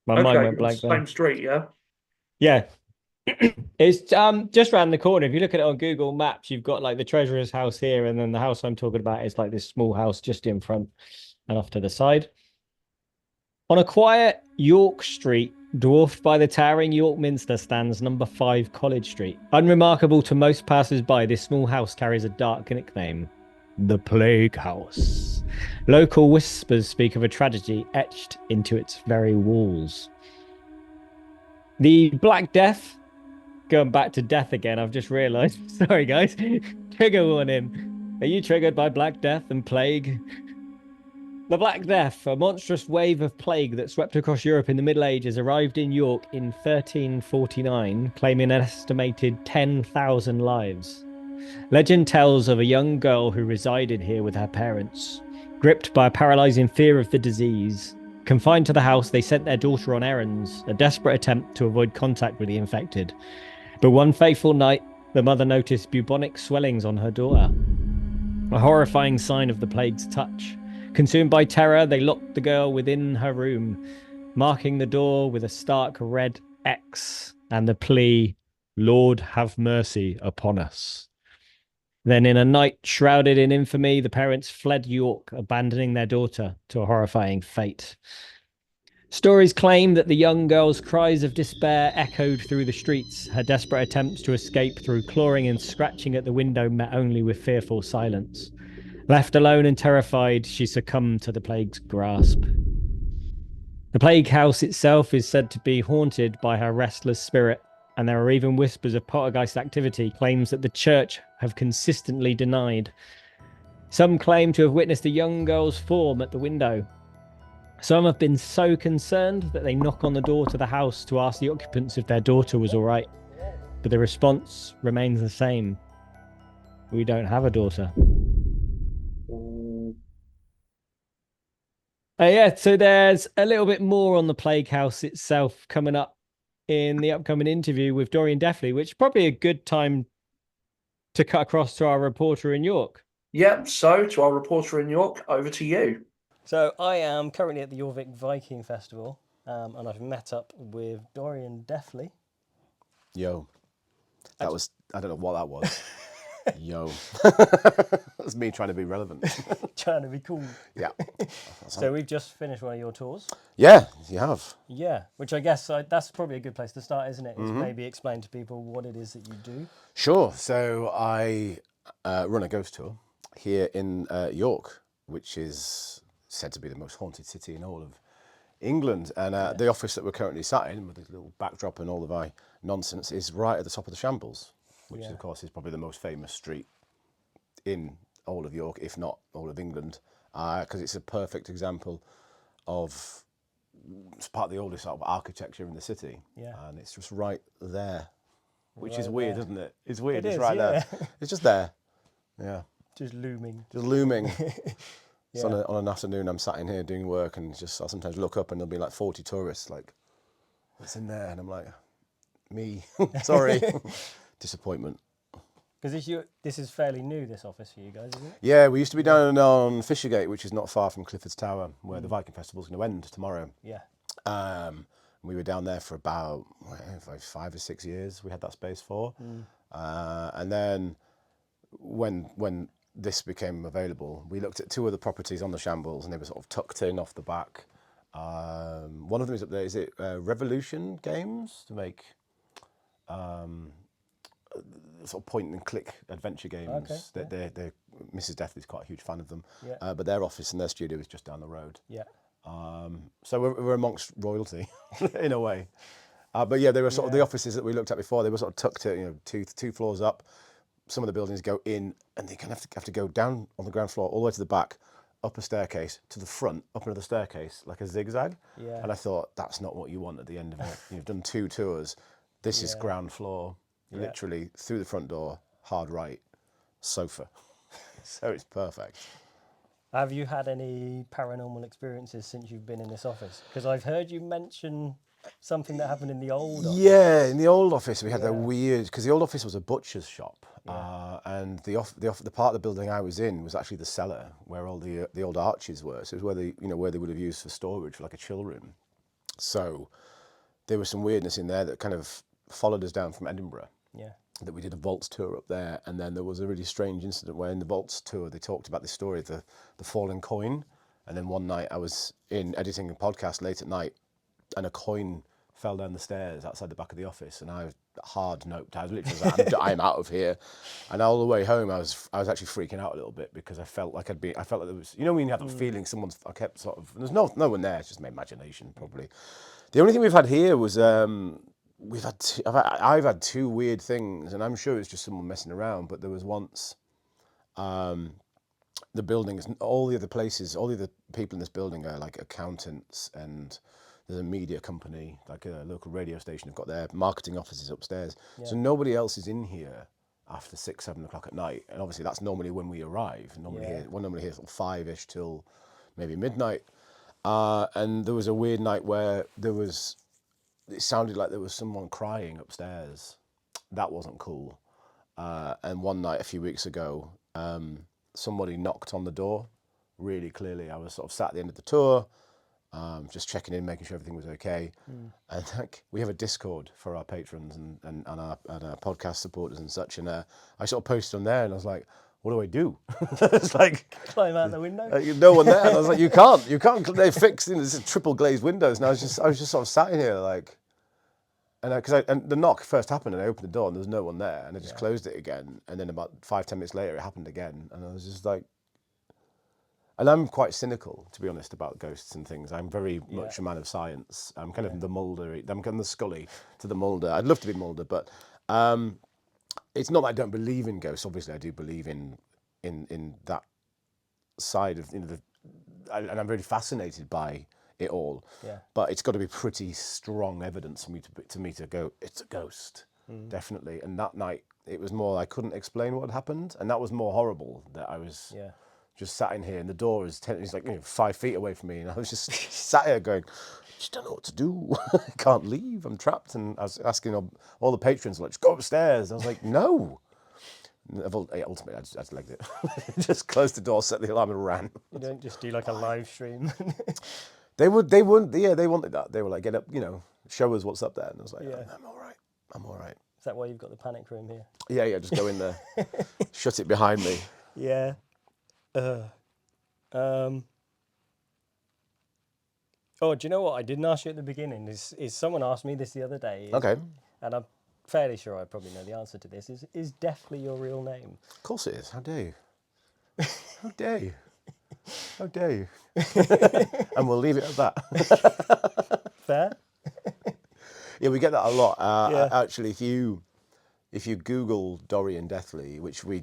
My mind went blank Same then. street, yeah. Yeah. It's just around the corner. If you look at it on Google Maps, you've got like the treasurer's house here, and then the house I'm talking about is like this small house just in front and off to the side. On a quiet York street, dwarfed by the towering York Minster, stands number 5 College Street. Unremarkable to most passers-by, this small house carries a dark nickname, the Plague House. Local whispers speak of a tragedy etched into its very walls. The Black Death, going back to death again, I've just realised. Sorry, guys. Trigger warning. Are you triggered by Black Death and plague? The Black Death, a monstrous wave of plague that swept across Europe in the Middle Ages, arrived in York in 1349, claiming an estimated 10,000 lives. Legend tells of a young girl who resided here with her parents. Gripped by a paralysing fear of the disease, confined to the house, they sent their daughter on errands, a desperate attempt to avoid contact with the infected. But one fateful night, the mother noticed bubonic swellings on her daughter, a horrifying sign of the plague's touch. Consumed by terror, they locked the girl within her room, marking the door with a stark red X and the plea, "Lord, have mercy upon us." Then, in a night shrouded in infamy, the parents fled York, abandoning their daughter to a horrifying fate. Stories claim that the young girl's cries of despair echoed through the streets. Her desperate attempts to escape through clawing and scratching at the window met only with fearful silence. Left alone and terrified, she succumbed to the plague's grasp. The plague house itself is said to be haunted by her restless spirit, and there are even whispers of poltergeist activity, claims that the church have consistently denied. Some claim to have witnessed a young girl's form at the window. Some have been so concerned that they knock on the door to the house to ask the occupants if their daughter was all right. But the response remains the same. We don't have a daughter. Yeah, so there's a little bit more on the Plague House itself coming up in the upcoming interview with Dorian Deathly, which is probably a good time to cut across to our reporter in York. Yep, so to our reporter in York, over to you. So I am currently at the Jorvik Viking Festival, and I've met up with Dorian Deathly. Yo, I don't know what that was. Yo. That's me trying to be relevant. Trying to be cool. Yeah. So we've just finished one of your tours. Yeah, you have. Yeah, which I guess that's probably a good place to start, isn't it? Is maybe explain to people what it is that you do. Sure. So I run a ghost tour here in York, which is said to be the most haunted city in all of England. And the office that we're currently sat in, with this little backdrop and all of my nonsense, is right at the top of the Shambles, which of course is probably the most famous street in all of York, if not all of England, because it's a perfect example of, it's part of the oldest sort of architecture in the city. Yeah. And it's just right there, which is weird, isn't it? It's weird. It's right there. It's just there. Yeah. Just looming. Just looming. So on an afternoon, I'm sat in here doing work, and I sometimes look up and there'll be like 40 tourists, like, what's in there? And I'm like, me, sorry. Disappointment. Because this is fairly new, this office for you guys, isn't it? Yeah, we used to be down on Fishergate, which is not far from Clifford's Tower, where the Viking Festival's going to end tomorrow. Yeah. We were down there for about 5 or 6 years. We had that space for, and then when this became available, we looked at 2 other properties on the Shambles, and they were sort of tucked in off the back. One of them is up there. Is it Revolution Games to make sort of point and click adventure games? Okay, they're Mrs. Deathly's quite a huge fan of them. Yeah. But their office and their studio is just down the road. Yeah. So we're amongst royalty in a way. But yeah, they were sort of the offices that we looked at before. They were sort of tucked, two floors up. Some of the buildings go in, and they kind of have to go down on the ground floor all the way to the back, up a staircase to the front, up another staircase, like a zigzag. Yeah. And I thought, that's not what you want at the end of it. You've done 2 tours. This is ground floor, literally through the front door, hard right, sofa. So it's perfect. Have you had any paranormal experiences since you've been in this office? Because I've heard you mention something that happened in the old office. Yeah, in the old office we had that weird, because the old office was a butcher's shop, and the part of the building I was in was actually the cellar where all the old arches were. So it was where they would have used for storage, for like a chill room. So there was some weirdness in there that kind of followed us down from Edinburgh. Yeah. That we did a vaults tour up there, and then there was a really strange incident where in the vaults tour they talked about the story of the fallen coin, and then one night I was in editing a podcast late at night, and a coin fell down the stairs outside the back of the office, and I was hard noped. I was literally like, I'm out of here. And all the way home, I was actually freaking out a little bit, because I felt like there was, when you have that feeling I kept sort of, there's no one there, it's just my imagination probably. The only thing we've had here was, I've had 2 weird things, and I'm sure it's just someone messing around, but there was once, the buildings, all the other people in this building are like accountants, and there's a media company, like a local radio station, have got their marketing offices upstairs. Yeah. So nobody else is in here after 6, 7 o'clock at night. And obviously that's normally when we arrive. We're normally here till 5-ish till maybe midnight. And there was a weird night where it sounded like there was someone crying upstairs. That wasn't cool. And one night a few weeks ago, somebody knocked on the door really clearly. I was sort of sat at the end of the tour, just checking in, making sure everything was okay. And we have a Discord for our patrons and our podcast supporters and such. And I sort of posted on there, and I was like, what do I do? It's like, climb out the window. No one there. And I was like, you can't. They fixed there's triple glazed windows. And I was just sort of sat in here like, and the knock first happened, and I opened the door and there was no one there, and I just closed it again. And then about 5-10 minutes later, it happened again, and I was just like. And I'm quite cynical, to be honest, about ghosts and things. I'm very much a man of science. I'm kind of the Mulder. I'm kind of the Scully to the Mulder. I'd love to be Mulder, but it's not that I don't believe in ghosts. Obviously, I do believe in that side of and I'm very fascinated by it all. Yeah. But it's got to be pretty strong evidence for me to go, it's a ghost, definitely. And that night, it was more I couldn't explain what had happened, and that was more horrible. That I was. Yeah. just sat in here, and the door is is like 5 feet away from me, and I was just sat here going, I just don't know what to do. I can't leave. I'm trapped. And I was asking all the patrons, like, just go upstairs. And I was like, no. Ultimately, I just legged it. Just closed the door, set the alarm, and ran. You don't just do like a live stream. They wanted that. They were like, get up, show us what's up there. And I was like, I'm all right. Is that why you've got the panic room here? Yeah, just go in there, shut it behind me. Yeah. Oh, do you know what? I didn't ask you at the beginning. Is someone asked me this the other day. Okay. And I'm fairly sure I probably know the answer to this. Is Deathly your real name? Of course it is. How dare you? How dare you? How dare you? And we'll leave it at that. Fair? Yeah, we get that a lot. Yeah. Actually, if you Google Dorian Deathly, which we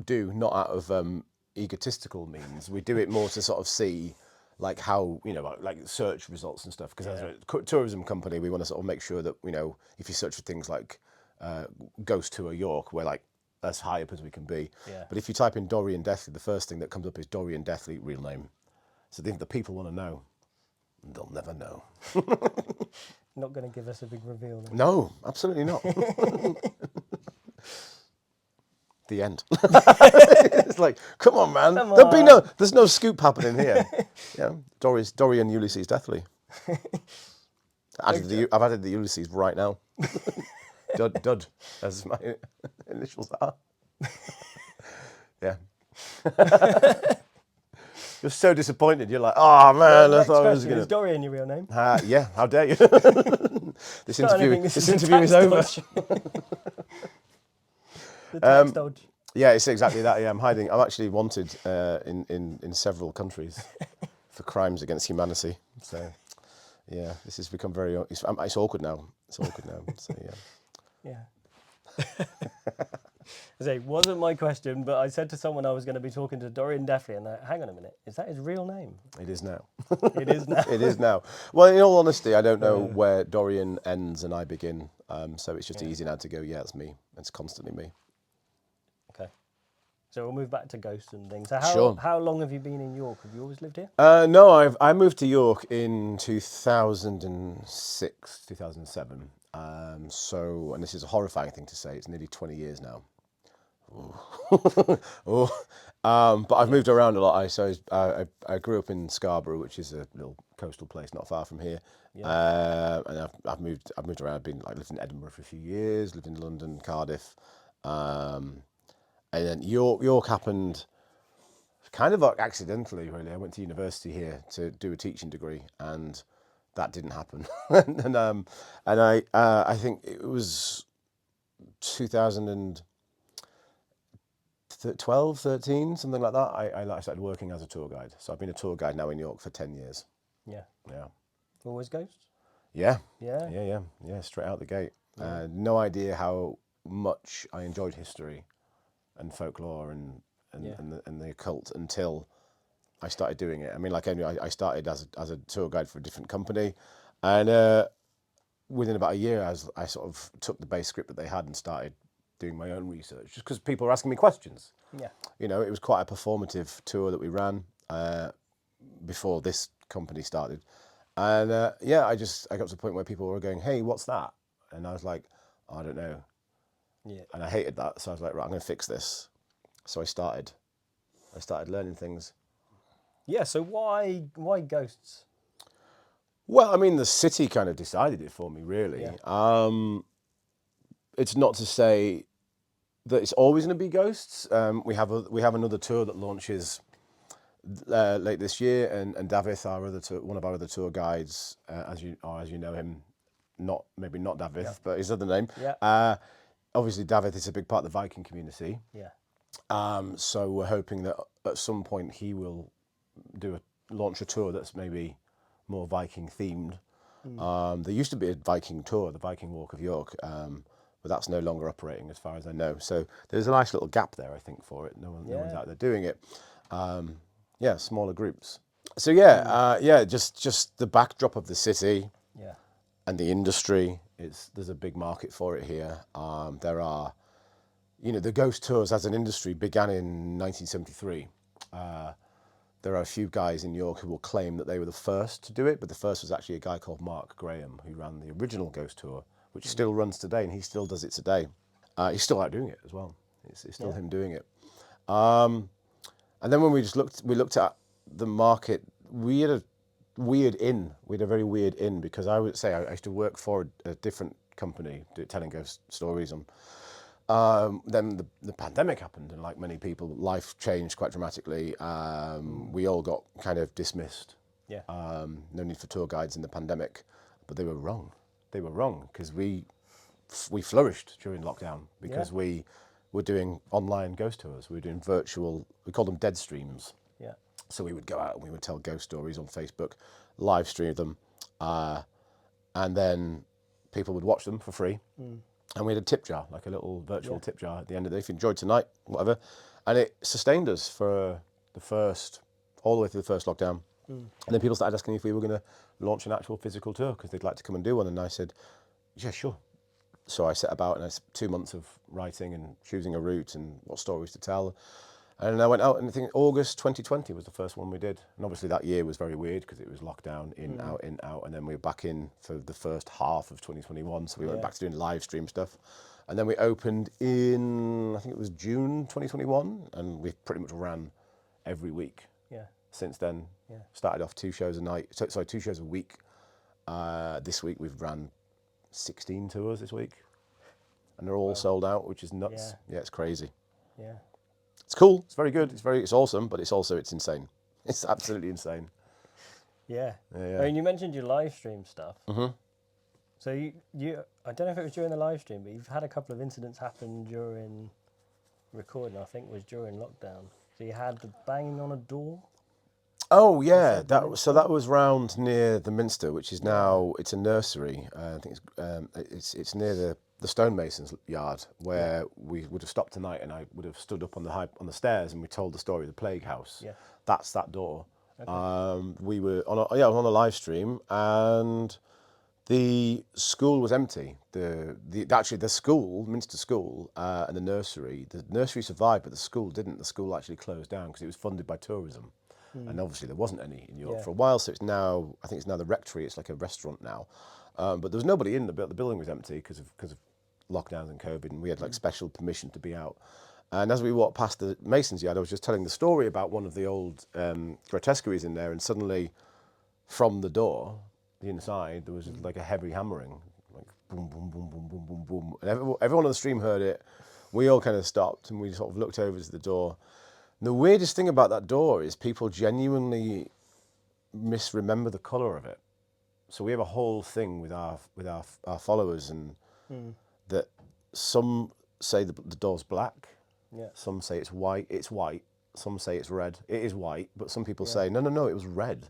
do not out of egotistical means, we do it more to sort of see like how, like search results and stuff. Because as a tourism company, we want to sort of make sure that, if you search for things like Ghost Tour York, we're like as high up as we can be. Yeah. But if you type in Dorian Deathly, the first thing that comes up is Dorian Deathly, real name. So the people want to know. They'll never know. Not going to give us a big reveal then. No, absolutely not. The end. It's like, come on, man. There's no scoop happening here. Yeah, Dorian Ulysses Deathly. I've added the Ulysses right now. Dud, as my initials are. Yeah. You're so disappointed. You're like, oh man, I thought I was going to. Is Dorian your real name? Yeah, how dare you? This interview is over. The tax dodge. Yeah, it's exactly that. Yeah, I'm hiding. I'm actually wanted in several countries for crimes against humanity. So, yeah, this has become very. It's awkward now. So yeah. Yeah. It wasn't my question, but I said to someone I was going to be talking to Dorian Deathly, and hang on a minute, is that his real name? It is now. It is now. It is now. Well, in all honesty, I don't know where Dorian ends and I begin. So it's just easy now to go, yeah, it's me. It's constantly me. Okay. So we'll move back to ghosts and things. Sure. How long have you been in York? Have you always lived here? No, I moved to York in 2006, 2007. And this is a horrifying thing to say, it's nearly 20 years now. But I've moved around a lot. I grew up in Scarborough, which is a little coastal place not far from here. Yeah. And I've moved around. I've lived in Edinburgh for a few years. Lived in London, Cardiff, and then York happened kind of accidentally. Really, I went to university here to do a teaching degree, and that didn't happen. and I think it was 2012, 13, something like that, I started working as a tour guide. So I've been a tour guide now in York for 10 years. Yeah. Yeah. Always ghosts? Yeah. Yeah. Yeah, straight out the gate. No idea how much I enjoyed history and folklore and the occult until I started doing it. I mean, I started as a tour guide for a different company, and within about a year, I sort of took the base script that they had and started doing my own research, just because people were asking me questions. Yeah. It was quite a performative tour that we ran before this company started. And I got to the point where people were going, hey, what's that? And I was like, I don't know. Yeah. And I hated that. So I was like, right, I'm going to fix this. So I started learning things. Yeah, so why ghosts? Well, I mean, the city kind of decided it for me, really. Yeah. It's not to say that it's always going to be ghosts. We have another tour that launches late this year, and David, one of our other tour guides, as you know him, maybe not David, but his other name. Yeah. Obviously, David is a big part of the Viking community. Yeah. So we're hoping that at some point he will launch a tour that's maybe more Viking themed. There used to be a Viking tour, the Viking Walk of York, but that's no longer operating as far as I know. So there's a nice little gap there, I think, for it. No one's out there doing it. Smaller groups. So just the backdrop of the city and the industry. There's a big market for it here. There are, the ghost tours as an industry began in 1973. There are a few guys in York who will claim that they were the first to do it, but the first was actually a guy called Mark Graham who ran the original ghost tour, which still runs today, and he still does it today. He's still out doing it as well. It's still him doing it. And then when we looked at the market, we had a weird in. We had a very weird in, because I would say I used to work for a different company telling ghost stories. Then the pandemic happened, and like many people, life changed quite dramatically. We all got kind of dismissed. Yeah. No need for tour guides in the pandemic, but they were wrong. They were wrong, because we flourished during lockdown, because we were doing online ghost tours. We were doing virtual, we called them dead streams. Yeah. So we would go out and we would tell ghost stories on Facebook, live stream them, and then people would watch them for free. And we had a tip jar, like a little virtual tip jar at the end of the day. If you enjoyed tonight, whatever. And it sustained us for all the way through the first lockdown. And then people started asking if we were going to launch an actual physical tour, because they'd like to come and do one. And I said, yeah, sure. So I set about, and 2 months of writing and choosing a route and what stories to tell. And I went out, and I think August 2020 was the first one we did. And obviously that year was very weird, because it was lockdown, in, out. And then we were back in for the first half of 2021. So we went back to doing live stream stuff. And then we opened in, I think it was June 2021. And we've pretty much ran every week since then. Yeah. Started off 2 shows a night, 2 shows a week. This week we've ran 16 tours this week. And they're all sold out, which is nuts. Yeah, it's crazy. Yeah. It's cool. It's very good. It's awesome, but it's insane. It's absolutely insane. Yeah. I mean, you mentioned your live stream stuff. So you I don't know if it was during the live stream, but you've had a couple of incidents happen during recording. I think it was during lockdown. So you had the banging on a door. Oh yeah, that was round near the Minster, which is now it's a nursery. I think it's near the stonemasons yard, where we would have stopped tonight, and I would have stood up on the stairs, and we told the story of the plague house. Yeah, that's that door. Okay. We were on I was on a live stream, and the school was empty. The school, Minster School, and the nursery survived, but the school didn't. The school actually closed down because it was funded by tourism. And obviously there wasn't any in York for a while, so I think it's now the rectory. It's like a restaurant now, but there was nobody in the building was empty because of lockdowns and COVID, and we had like special permission to be out. And as we walked past the masons yard, I was just telling the story about one of the old grotesqueries in there, and suddenly from the door, the inside, there was like a heavy hammering, like boom, boom, boom, boom, boom, boom, boom. And everyone on the stream heard it. We all kind of stopped, and we sort of looked over to the door. The weirdest thing about that door is people genuinely misremember the colour of it. So we have a whole thing with our followers, and that some say the door's black, some say it's white, some say it's red, it is white, but some people say, no, it was red.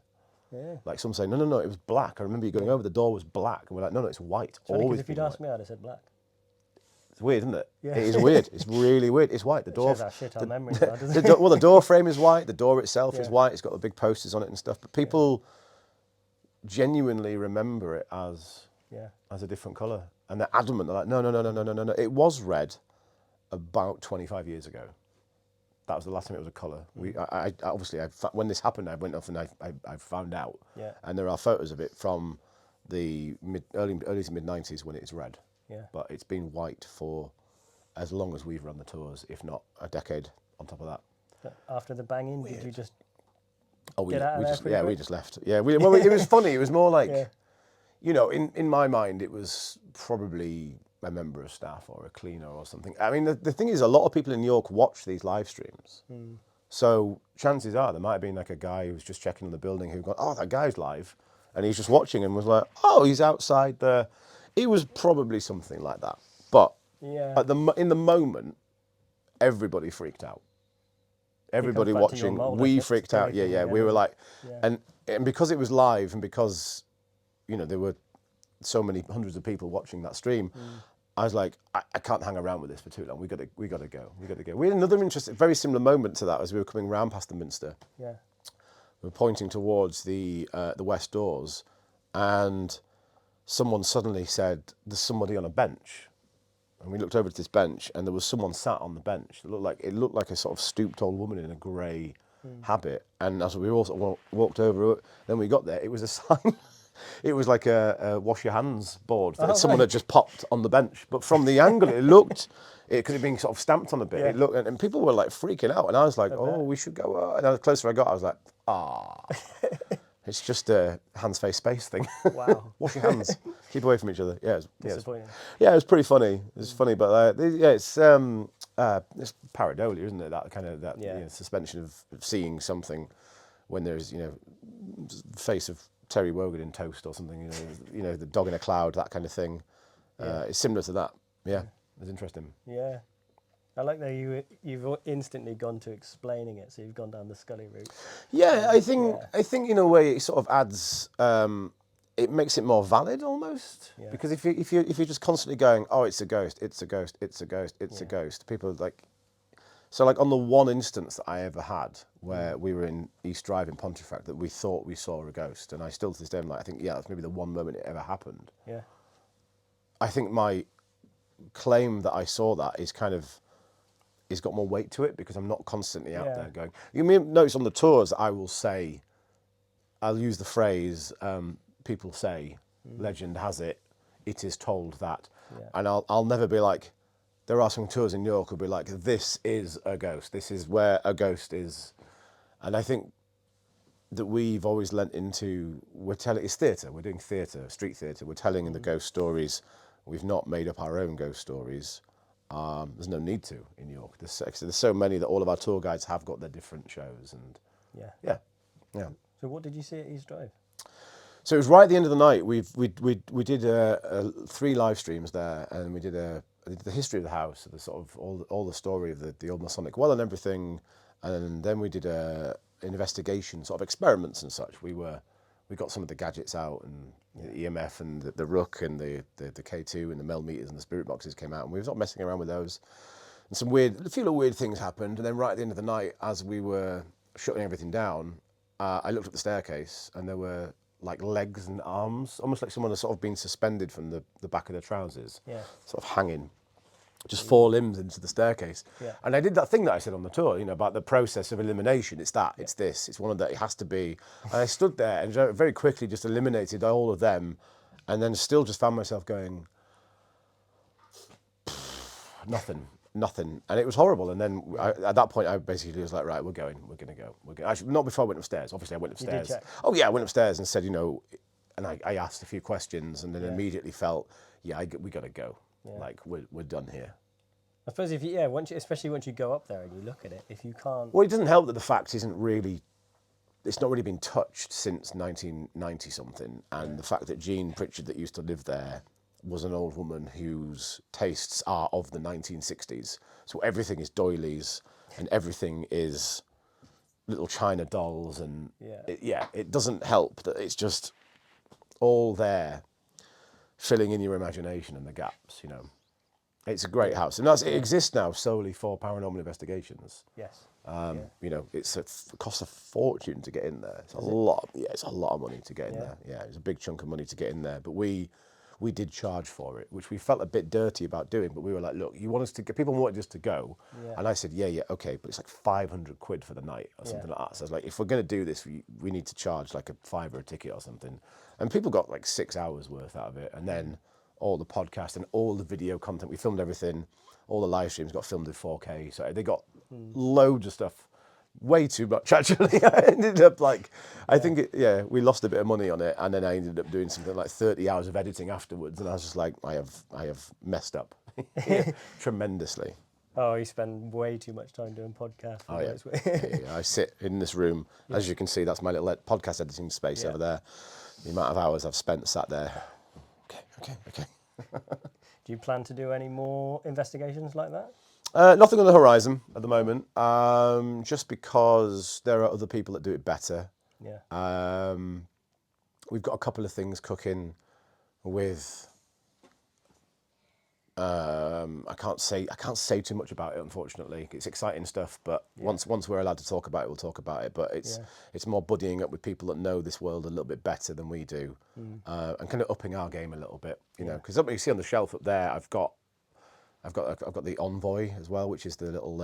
Yeah. Like some say, no, it was black. I remember you going over, the door was black, and we're like, no, it's white. Always. If you'd asked me, I'd have said black. It's weird, isn't it? Yeah. It is weird. It's really weird. It's white. The door. Our memories are, doesn't it? Well, the door frame is white. The door itself is white. It's got the big posters on it and stuff. But people genuinely remember it as a different colour, and they're adamant. They're like, no. It was red about 25 years ago. That was the last time it was a colour. I obviously, when this happened, I went off and I found out. Yeah. And there are photos of it from the early to mid 90s when it is red. Yeah. But it's been white for as long as we've run the tours, if not a decade on top of that. But after the banging, did you just we just left. Yeah, it was funny. It was more like, in my mind, it was probably a member of staff or a cleaner or something. I mean, the thing is, a lot of people in York watch these live streams. So chances are there might have been like a guy who was just checking on the building who got, oh, that guy's live. And he's just watching and was like, oh, he's outside there. It was probably something like that. But in the moment, everybody freaked out. Everybody watching, we freaked out. Yeah. We were like, and because it was live, and because, there were so many hundreds of people watching that stream, I was like, I can't hang around with this for too long. We got to go. We had another very similar moment to that as we were coming round past the Minster. Yeah. We were pointing towards the west doors, and someone suddenly said, there's somebody on a bench. And we looked over to this bench, and there was someone sat on the bench. It looked like a sort of stooped old woman in a grey habit. And as we also walked over, then we got there, it was a sign. It was like a wash your hands board that someone had just popped on the bench. But from the angle, it could have been sort of stamped on a bit. Yeah. It looked, and people were like freaking out. And I was like, we should go. And the closer I got, I was like, it's just a hands, face, space thing. Wow. Wash your hands. Keep away from each other. Yeah, Disappointing. it was pretty funny. It was funny, but it's pareidolia, isn't it? That kind of suspension of seeing something when there's face of Terry Wogan in toast or something. The dog in a cloud, that kind of thing. It's similar to that. Yeah, it's interesting. Yeah. I like that you've instantly gone to explaining it, so you've gone down the Scully route. Yeah, I think in a way it sort of adds, it makes it more valid almost. Yeah. Because if you're just constantly going, oh, it's a ghost, it's a ghost, it's a ghost, it's a ghost, people are like. So like on the one instance that I ever had where we were in East Drive in Pontefract that we thought we saw a ghost, and I still to this day I'm like, I think that's maybe the one moment it ever happened. Yeah. I think my claim that I saw that is kind of. It's got more weight to it because I'm not constantly out there going. You may notice on the tours I will say, I'll use the phrase, people say, legend has it, it is told that. Yeah. And I'll never be like, there are some tours in New York who'll be like, this is a ghost, this is where a ghost is. And I think that we've always lent into, it's theatre, we're doing theatre, street theatre, we're telling the ghost stories. We've not made up our own ghost stories. There's no need to in New York. There's so many that all of our tour guides have got their different shows, and yeah. So what did you see at East Drive? So it was right at the end of the night. We did 3 live streams there, and we did the history of the house, the sort of all the story of the old Masonic well and everything, and then we did an investigation, sort of experiments and such. We got some of the gadgets out, and the EMF and the Rook and the K2 and the Mel meters and the spirit boxes came out, and we were sort of messing around with those. And a few weird things happened, and then right at the end of the night, as we were shutting everything down, I looked up the staircase, and there were like legs and arms, almost like someone had sort of been suspended from the back of their trousers, sort of hanging. Just 4 limbs into the staircase. Yeah. And I did that thing that I said on the tour, about the process of elimination. It's that, it's this, it's one of that, it has to be. And I stood there and very quickly just eliminated all of them, and then still just found myself going, nothing. And it was horrible. And then at that point, I basically was like, right, we're going to go. Actually, not before I went upstairs. Obviously, I went upstairs. You did check? Oh, yeah, I went upstairs and said, and I asked a few questions, and then immediately felt, we got to go. Yeah. Like we're done here. I suppose especially once you go up there and you look at it, if you can't. Well, it doesn't help that the fact it's not really been touched since 1990 something, and the fact that Jean Pritchard, that used to live there, was an old woman whose tastes are of the 1960s. So everything is doilies, and everything is little china dolls, and it doesn't help that it's just all there. Filling in your imagination and the gaps, It's a great house, and it exists now solely for paranormal investigations. Yes. It costs a fortune to get in there. It's a lot. Yeah, it's a lot of money to get in there. Yeah, it's a big chunk of money to get in there. But we did charge for it, which we felt a bit dirty about doing. But we were like, look, people wanted us to go, and I said, yeah, okay, but it's like 500 quid for the night or something like that. So I was like, if we're going to do this, we need to charge like a £5 a ticket or something. And people got like 6 hours worth out of it, and then all the podcast and all the video content. We filmed everything. All the live streams got filmed in 4K, so they got loads of stuff. Way too much, actually. I ended up we lost a bit of money on it, and then I ended up doing something like 30 hours of editing afterwards, and I was just like, I have messed up tremendously. Oh, you spend way too much time doing podcasts. Oh, yeah. I sit in this room. As you can see, that's my little podcast editing space over there. The amount of hours I've spent sat there. Okay. Do you plan to do any more investigations like that? Nothing on the horizon at the moment, just because there are other people that do it better. Yeah. We've got a couple of things cooking with. I can't say too much about it, unfortunately. It's exciting stuff, but once we're allowed to talk about it, we'll talk about it. But it's more buddying up with people that know this world a little bit better than we do, and kind of upping our game a little bit, because something you see on the shelf up there, I've got the Envoy as well, which is the little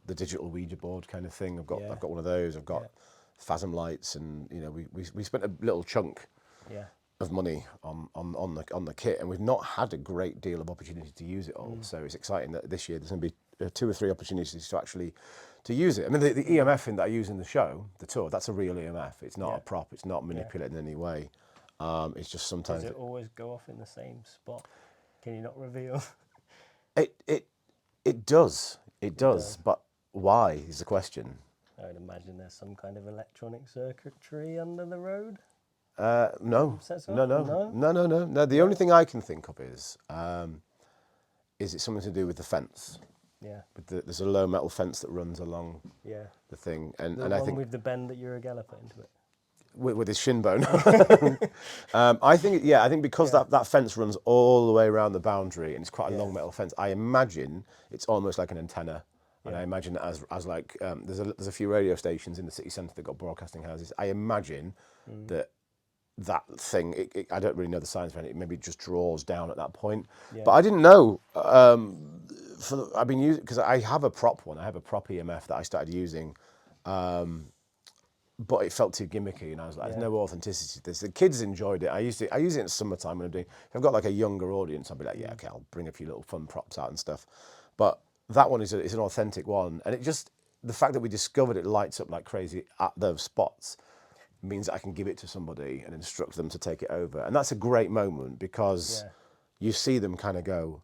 the digital Ouija board kind of thing. I've got Yeah. one of those. I've got phasm lights, and we spent a little chunk of money on the kit, and we've not had a great deal of opportunity to use it all. So it's exciting that this year there's going to be 2 or 3 opportunities to actually to use it. I mean, the EMF thing that I use in the show, the tour, that's a real EMF. It's not a prop. It's not manipulated in any way. It's just sometimes. Does it always go off in the same spot? Can you not reveal? It does. It does. But why is the question? I would imagine there's some kind of electronic circuitry under the road. No. Sets No. off? No. The only thing I can think of is it something to do with the fence? Yeah. There's a low metal fence that runs along the thing, and I think with the bend that Uri Geller put into it. With his shin bone. I think because that fence runs all the way around the boundary, and it's quite a long metal fence, I imagine it's almost like an antenna. And I imagine that as like there's a few radio stations in the city centre that got broadcasting houses. I imagine that thing. I don't really know the science behind it. Maybe it just draws down at that point. Yeah. But I didn't know. I've been using, because I have a prop one. I have a prop EMF that I started using. But it felt too gimmicky, and I was like, "There's no authenticity to this." The kids enjoyed it. I use it in summertime when I'm doing. If I've got like a younger audience, I'll be like, "Yeah, okay, I'll bring a few little fun props out and stuff." But that one is an authentic one, and it just, the fact that we discovered it lights up like crazy at those spots means that I can give it to somebody and instruct them to take it over, and that's a great moment because you see them kind of go.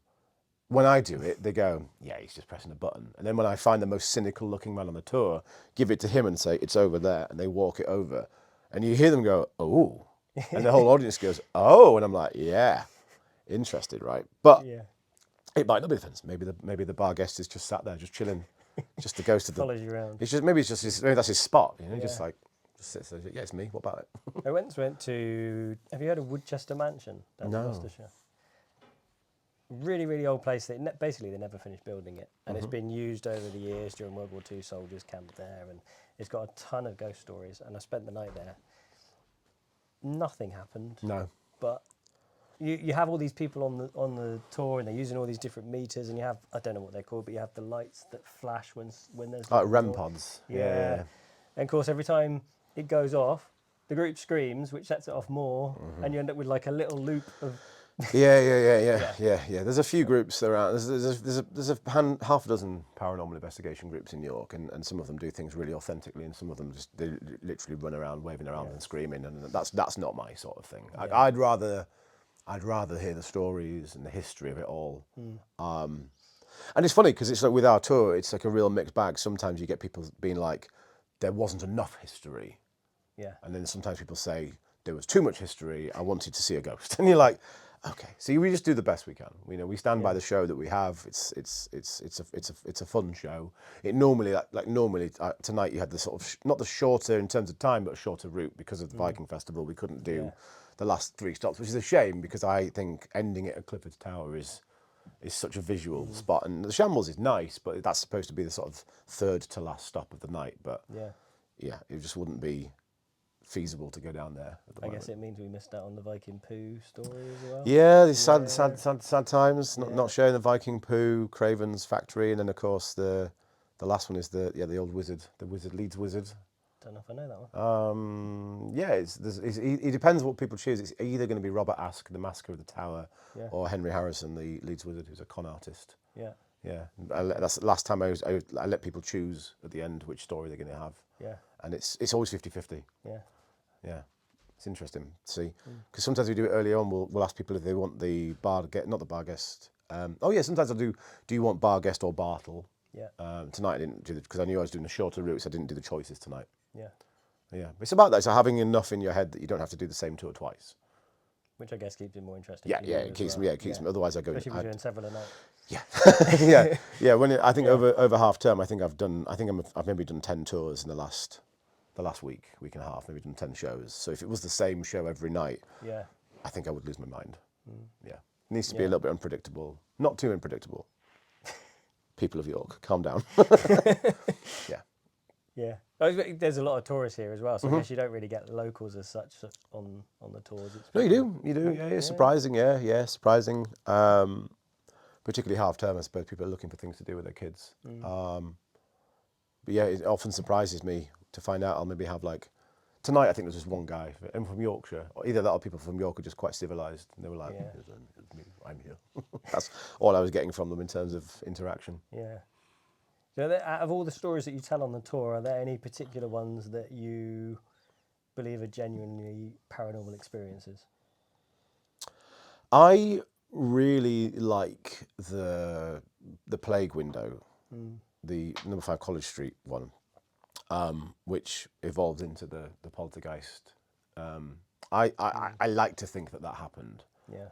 When I do it, they go, yeah, he's just pressing a button. And then when I find the most cynical looking man on the tour, give it to him and say, it's over there. And they walk it over. And you hear them go, oh. And the whole audience goes, oh. And I'm like, yeah, interested, right? But it might not be the fence. Maybe the bar guest is just sat there, just chilling, just the ghost of the... Follows you around. It's just, maybe that's his spot, you know, just sits there, yeah, it's me, what about it? I once went to, have you heard of Woodchester Mansion down in Gloucestershire? Really, really old place. Basically, they never finished building it. And it's been used over the years during World War II. Soldiers camped there. And it's got a ton of ghost stories. And I spent the night there. Nothing happened. No. But you have all these people on the tour, and they're using all these different meters. And you have, I don't know what they're called, but you have the lights that flash when there's... Like REM pods. Yeah. And of course, every time it goes off, the group screams, which sets it off more. And you end up with like a little loop of... Yeah. There's a few groups around. There's half a dozen paranormal investigation groups in York, and some of them do things really authentically, and some of them just they literally run around waving around and screaming, and that's not my sort of thing. I'd rather hear the stories and the history of it all. And it's funny because it's like with our tour, it's like a real mixed bag. Sometimes you get people being like, there wasn't enough history, and then sometimes people say there was too much history. I wanted to see a ghost, and you're like. Okay, so we just do the best we can. We stand by the show that we have. It's a fun show. It normally tonight you had the sort of not the shorter in terms of time, but a shorter route because of the Viking Festival. We couldn't do the last 3 stops, which is a shame because I think ending it at Clifford's Tower is such a visual spot, and the Shambles is nice, but that's supposed to be the sort of third to last stop of the night. But it just wouldn't be feasible to go down there at the moment. Guess it means we missed out on the Viking poo story as well. Yeah, these sad times. Not showing the Viking poo, Craven's factory, and then of course the last one is the old wizard, the Leeds wizard. Don't know if I know that one. It depends what people choose. It's either going to be Robert Aske, the Masker of the Tower, or Henry Harrison, the Leeds wizard, who's a con artist. Yeah. That's the last time I let people choose at the end which story they're going to have. Yeah. And it's always 50-50. Yeah, it's interesting to see because sometimes we do it early on. We'll ask people if they want the bar guest, not the bar guest. Sometimes I'll do. Do you want bar guest or Bartle? Yeah. Tonight I didn't do it because I knew I was doing a shorter route, so I didn't do the choices tonight. Yeah. It's about that. So having enough in your head that you don't have to do the same tour twice. Which I guess keeps it more interesting. It keeps me. Otherwise, I go. Especially if you're doing several a night. Yeah. I think over half term, I've maybe done 10 tours in the last week and a half, maybe done 10 shows. So if it was the same show every night, I think I would lose my mind. Yeah. It needs to be a little bit unpredictable. Not too unpredictable. People of York, calm down. Yeah. There's a lot of tourists here as well, so I guess you don't really get locals as such on the tours. No, you do. Yeah, surprising. Yeah, surprising. Particularly half term, I suppose people are looking for things to do with their kids. yeah, it often surprises me to find out I'll maybe have like, tonight I think there's just one guy, and from Yorkshire, or either that or people from York are just quite civilised. And they were like, it's me, I'm here. That's all I was getting from them in terms of interaction. Yeah. So out of all the stories that you tell on the tour, are there any particular ones that you believe are genuinely paranormal experiences? I really like the plague window, the number 5 College Street one, which evolved into the Poltergeist. I like to think that happened. Yeah.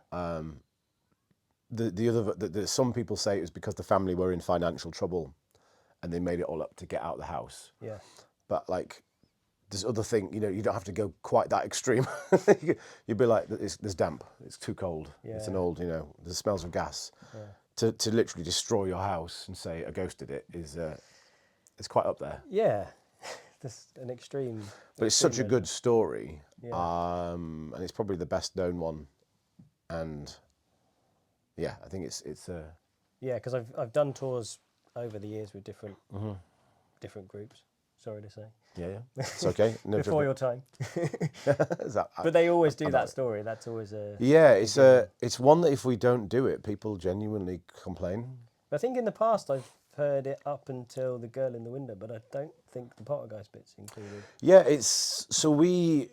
Some people say it was because the family were in financial trouble, and they made it all up to get out of the house. Yeah. But like, there's other thing, you know, you don't have to go quite that extreme. You'd be like, there's damp, it's too cold, it's an old, you know, there's smells of gas. Yeah. To literally destroy your house and say a ghost did it is, it's quite up there. Yeah, that's an extreme. But it's such a good story, yeah. And it's probably the best known one. And yeah, I think it's yeah, because I've done tours over the years with different groups. Sorry to say. Yeah, it's okay. No Before your time. that, but they always do that story. That's always a... Yeah, it's one that if we don't do it, people genuinely complain. I think in the past I've heard it up until the girl in the window, but I don't think the Poltergeist bit's included. Yeah, it's... So we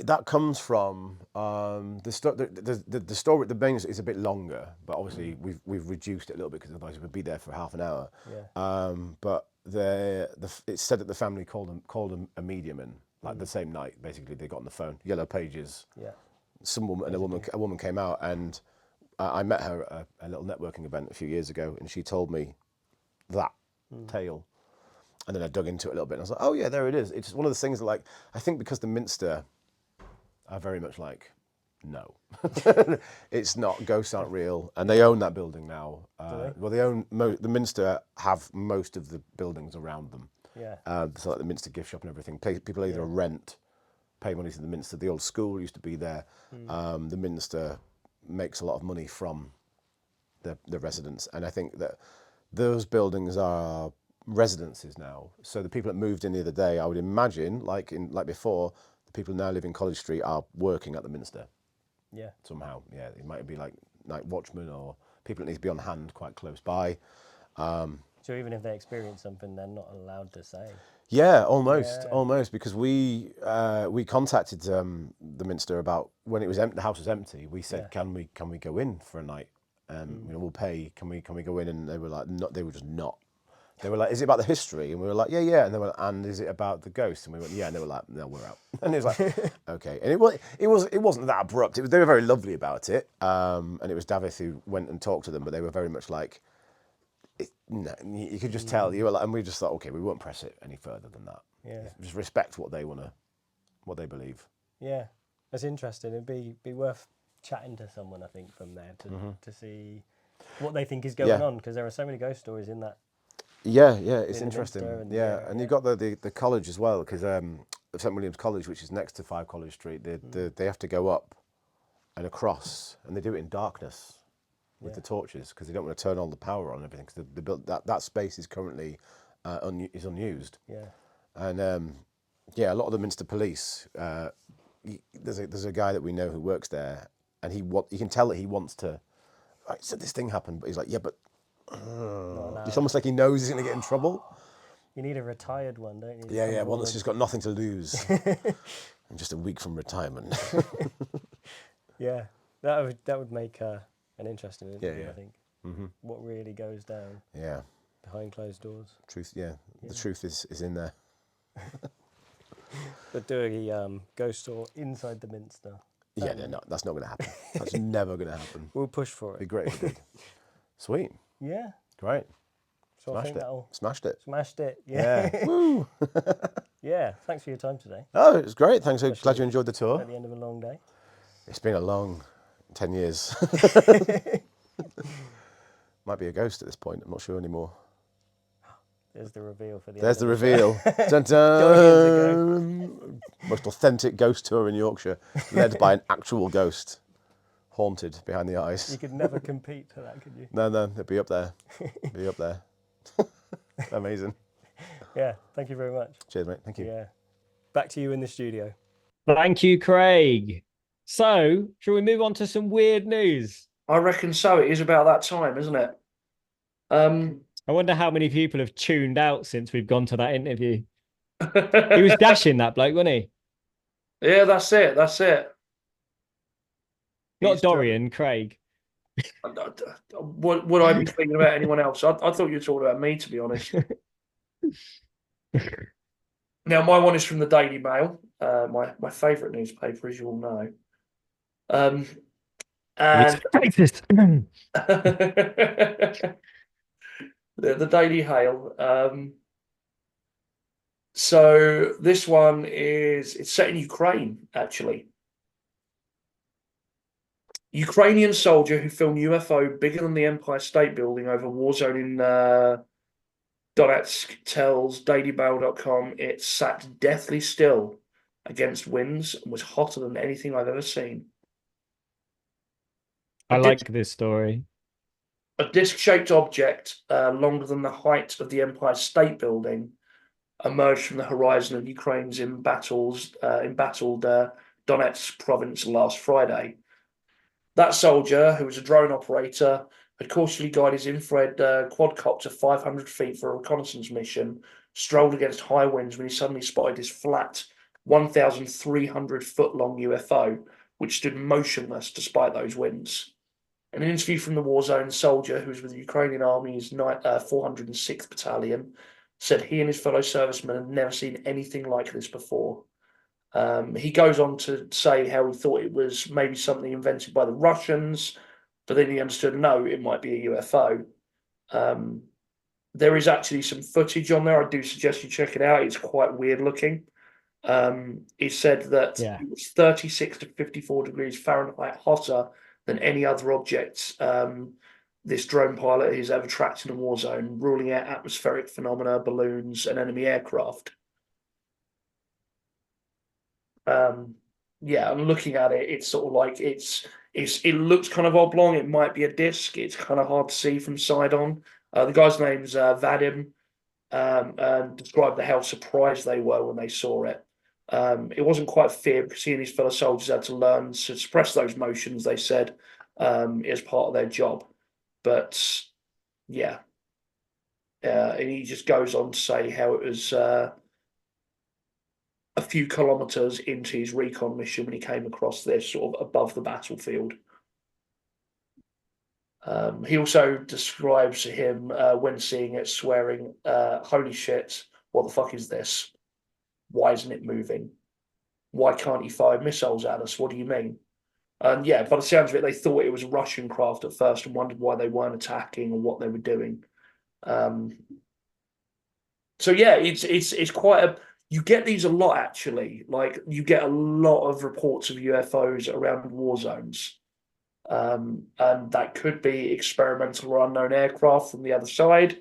that comes from the story. The main is a bit longer, but obviously we've reduced it a little bit because otherwise we'd be there for half an hour. Yeah. But it's said that the family called a medium in, like the same night. Basically, they got on the phone, Yellow Pages. Yeah. Some woman and a woman came out, and I met her at a little networking event a few years ago, and she told me that tale. And then I dug into it a little bit, and I was like, oh yeah, there it is. It's one of those things that, like, I think because the Minster are very much like, no, it's not, ghosts aren't real, and they own that building now. Well, they own, the Minster have most of the buildings around them. Yeah. So like the Minster gift shop and everything. People either rent, pay money to the Minster. The old school used to be there. The Minster makes a lot of money from the residents, and I think that those buildings are residences now. So the people that moved in the other day, I would imagine, like before, the people who now live in College Street are working at the Minster. Yeah. Somehow, yeah. It might be like night watchmen or people that need to be on hand quite close by. So even if they experience something, they're not allowed to say. Yeah, almost, because we contacted the Minster about when it was the house was empty. We said, can we go in for a night? You know, we'll pay. Can we go in? And they were like, no, they were just not. They were like, is it about the history? And we were like, yeah. And they were like, and is it about the ghost? And we went, yeah. And they were like, no, we're out. And it was like, okay. And it wasn't that abrupt. They were very lovely about it. And it was Davith who went and talked to them, but they were very much like, no, you could just tell. You were like, and we just thought, okay, we won't press it any further than that. Yeah. Just respect what they believe. Yeah, that's interesting. It'd be worth chatting to someone, I think, from there to see what they think is going on, because there are so many ghost stories in that. Yeah, it's interesting. And you've got the college as well, because St William's College, which is next to 5 College Street, they have to go up and across, and they do it in darkness with the torches, because they don't want to turn all the power on and everything, because that space is currently is unused. Yeah. And a lot of the Minster police, there's a guy that we know who works there, and you can tell that he wants to. Right, so this thing happened, but he's like, yeah, but it's almost like he knows he's going to get in trouble. You need a retired one, don't you? Yeah, one that's just got nothing to lose, and just a week from retirement. Yeah, that would make an interesting interview, I think. Mm-hmm. What really goes down? Yeah. Behind closed doors. Truth, the truth is in there. But doing a ghost tour inside the Minster. Yeah, no, that's not going to happen. That's never going to happen. We'll push for it. It'd be great if it did. Sweet. Yeah. Great. So I think that'll... Smashed it. Smashed it. Yeah. Woo. Yeah. Thanks for your time today. Oh, it was great. Thanks. Glad you enjoyed the tour. At the end of a long day. It's been a long 10 years. Might be a ghost at this point. I'm not sure anymore. There's the reveal for the There's the reveal. Dun, dun. Most authentic ghost tour in Yorkshire, led by an actual ghost, haunted behind the eyes. You could never compete to that, could you? No, it'd be up there. Amazing. Yeah, thank you very much. Cheers, mate. Thank you. Yeah. Back to you in the studio. Thank you, Craig. So, shall we move on to some weird news? I reckon so. It is about that time, isn't it? I wonder how many people have tuned out since we've gone to that interview. He was dashing, that bloke, wasn't he? Yeah, that's it. That's it. Not Dorian, Craig. Would I be thinking about anyone else? I thought you were talking about me, to be honest. Now, my one is from the Daily Mail, my favourite newspaper, as you all know. And the Daily Hail. So this one it's set in Ukraine, actually. Ukrainian soldier who filmed UFO bigger than the Empire State Building over war zone in Donetsk tells DailyMail.com it sat deathly still against winds and was hotter than anything I've ever seen. I like this story. A disc-shaped object longer than the height of the Empire State Building emerged from the horizon of Ukraine's embattled Donetsk province last Friday. That soldier, who was a drone operator, had cautiously guided his infrared quadcopter 500 feet for a reconnaissance mission, strolled against high winds when he suddenly spotted his flat, 1,300-foot-long UFO, which stood motionless despite those winds. In an interview from the war zone, soldier, who was with the Ukrainian Army's 406th Battalion, said he and his fellow servicemen had never seen anything like this before. He goes on to say how he thought it was maybe something invented by the Russians, but then he understood, no, it might be a UFO. There is actually some footage on there. I do suggest you check it out. It's quite weird looking. He said that it was 36 to 54 degrees Fahrenheit hotter than any other object this drone pilot has ever tracked in a war zone, ruling out atmospheric phenomena, balloons, and enemy aircraft. Yeah, I'm looking at it. It's sort of like it looks kind of oblong. It might be a disc. It's kind of hard to see from side on. The guy's name's Vadim, and described how surprised they were when they saw it. It wasn't quite fear because he and his fellow soldiers had to learn to suppress those motions, they said, as part of their job. But yeah, and he just goes on to say how it was a few kilometers into his recon mission when he came across this sort of above the battlefield. He also describes him when seeing it swearing, holy shit, what the fuck is this? Why isn't it moving? Why can't he fire missiles at us? What do you mean? And yeah, by the sounds of it, they thought it was a Russian craft at first and wondered why they weren't attacking or what they were doing. So yeah, it's quite a. You get these a lot, actually. Like, you get a lot of reports of UFOs around war zones. And that could be experimental or unknown aircraft from the other side.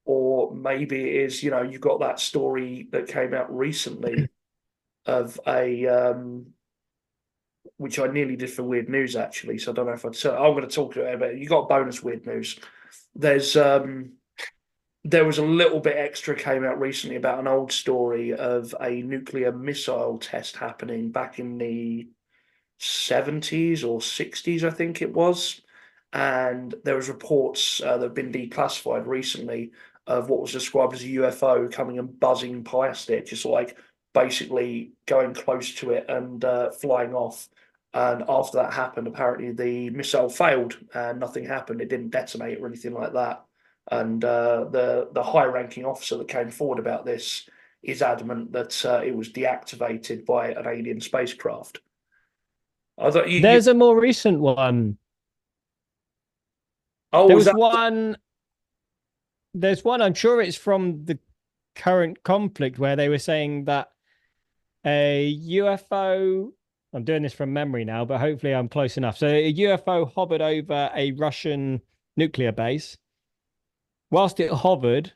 Or maybe it is, you've got that story that came out recently of a, which I nearly did for Weird News, actually. So I don't know if I'm going to talk about it. You got bonus Weird News. There was a little bit extra came out recently about an old story of a nuclear missile test happening back in the 70s or 60s, I think it was. And there was reports that have been declassified recently of what was described as a UFO coming and buzzing past it, just like basically going close to it and flying off. And after that happened, apparently the missile failed and nothing happened. It didn't detonate or anything like that. And the high-ranking officer that came forward about this is adamant that it was deactivated by an alien spacecraft. There's a more recent one. Oh, there was one. There's one. I'm sure it's from the current conflict where they were saying that a UFO. I'm doing this from memory now, but hopefully I'm close enough. So a UFO hovered over a Russian nuclear base. Whilst it hovered,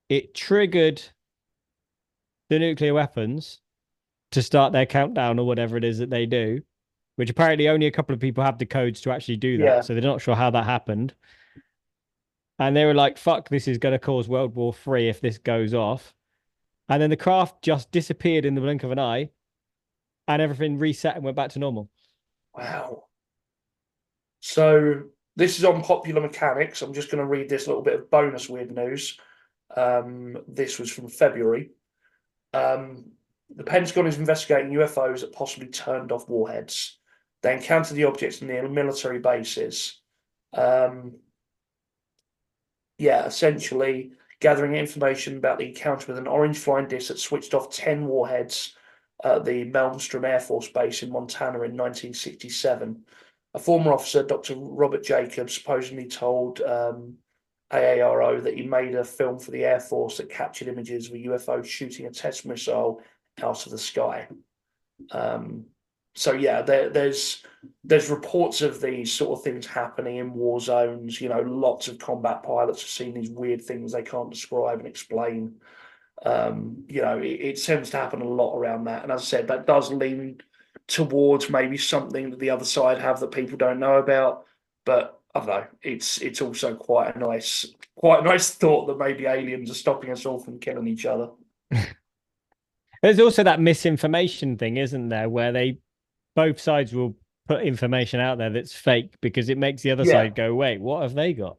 it triggered the nuclear weapons to start their countdown or whatever it is that they do, which apparently only a couple of people have the codes to actually do that. Yeah. So they're not sure how that happened. And they were like, fuck, this is going to cause World War III if this goes off. And then the craft just disappeared in the blink of an eye, and everything reset and went back to normal. Wow. So this is on Popular Mechanics. I'm just going to read this little bit of bonus weird news. This was from February. The Pentagon is investigating UFOs that possibly turned off warheads. They encountered the objects near military bases. Essentially gathering information about the encounter with an orange flying disc that switched off 10 warheads at the Malmstrom Air Force Base in Montana in 1967. A former officer, Dr. Robert Jacobs, supposedly told AARO that he made a film for the Air Force that captured images of a UFO shooting a test missile out of the sky. There's reports of these sort of things happening in war zones. Lots of combat pilots have seen these weird things they can't describe and explain. It tends to happen a lot around that. And as I said, that does lean towards maybe something that the other side have that people don't know about. But I don't know. It's also quite a nice thought that maybe aliens are stopping us all from killing each other. There's also that misinformation thing, isn't there, where both sides will put information out there that's fake because it makes the other side go, wait, what have they got?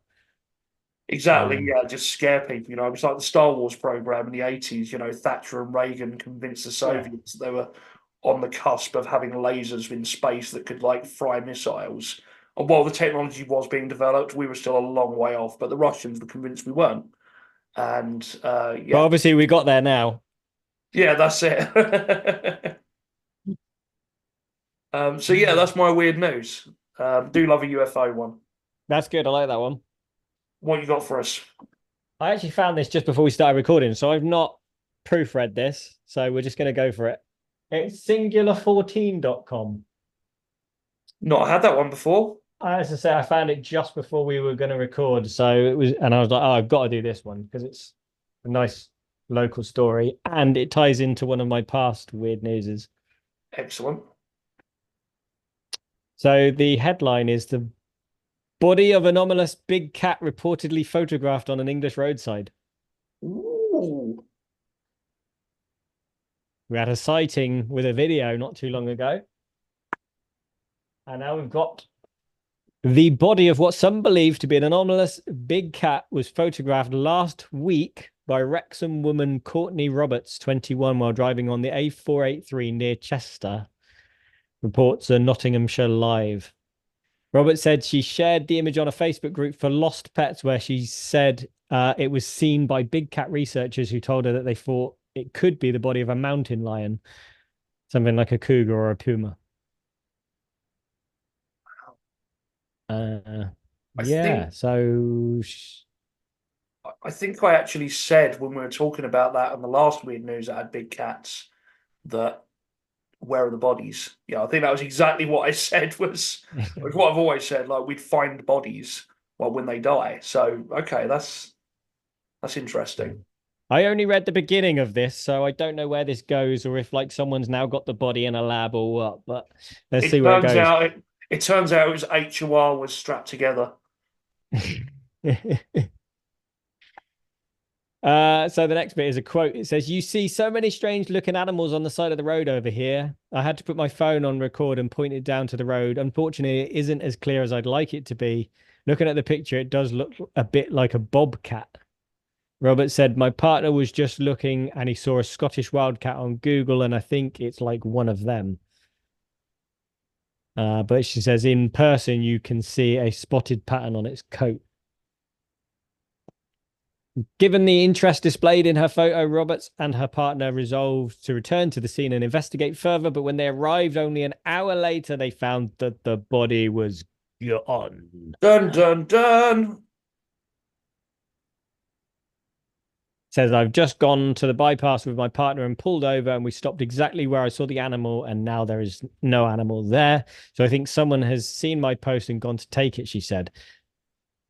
Exactly, just scare people. It was like the Star Wars program in the 80s. Thatcher and Reagan convinced the Soviets that they were on the cusp of having lasers in space that could fry missiles. And while the technology was being developed, we were still a long way off. But the Russians were convinced we weren't. And But obviously, we got there now. Yeah, that's it. That's my weird news. Do love a UFO one. That's good. I like that one. What you got for us? I actually found this just before we started recording, so I've not proofread this. So we're just going to go for it. It's singular14.com. Not had that one before. As I say, I found it just before we were going to record. So it was, and I was like, oh, I've got to do this one because it's a nice local story and it ties into one of my past weird newses. Excellent. So the headline is the body of anomalous big cat reportedly photographed on an English roadside. Ooh. We had a sighting with a video not too long ago. And now we've got the body of what some believe to be an anomalous big cat was photographed last week by Wrexham woman Courtney Roberts, 21, while driving on the A483 near Chester, reports a Nottinghamshire Live. Roberts said she shared the image on a Facebook group for lost pets where she said it was seen by big cat researchers who told her that they thought it could be the body of a mountain lion, something like a cougar or a puma. I think I actually said when we were talking about that on the last weird news that had big cats that where are the bodies? Yeah, I think that was exactly what I said was what I've always said, we'd find bodies when they die. So okay, that's interesting. I only read the beginning of this, so I don't know where this goes or if someone's now got the body in a lab or what, but let's see where it goes. It turns out it was HOR was strapped together. So the next bit is a quote. It says, "You see so many strange looking animals on the side of the road over here. I had to put my phone on record and point it down to the road. Unfortunately, it isn't as clear as I'd like it to be. Looking at the picture, it does look a bit like a bobcat." Robert said, "My partner was just looking and he saw a Scottish wildcat on Google and I think it's like one of them." But she says, in person, you can see a spotted pattern on its coat. Given the interest displayed in her photo, Roberts and her partner resolved to return to the scene and investigate further. But when they arrived only an hour later, they found that the body was gone. Dun, dun, dun. Says, "I've just gone to the bypass with my partner and pulled over and we stopped exactly where I saw the animal and now there is no animal there. So I think someone has seen my post and gone to take it," she said.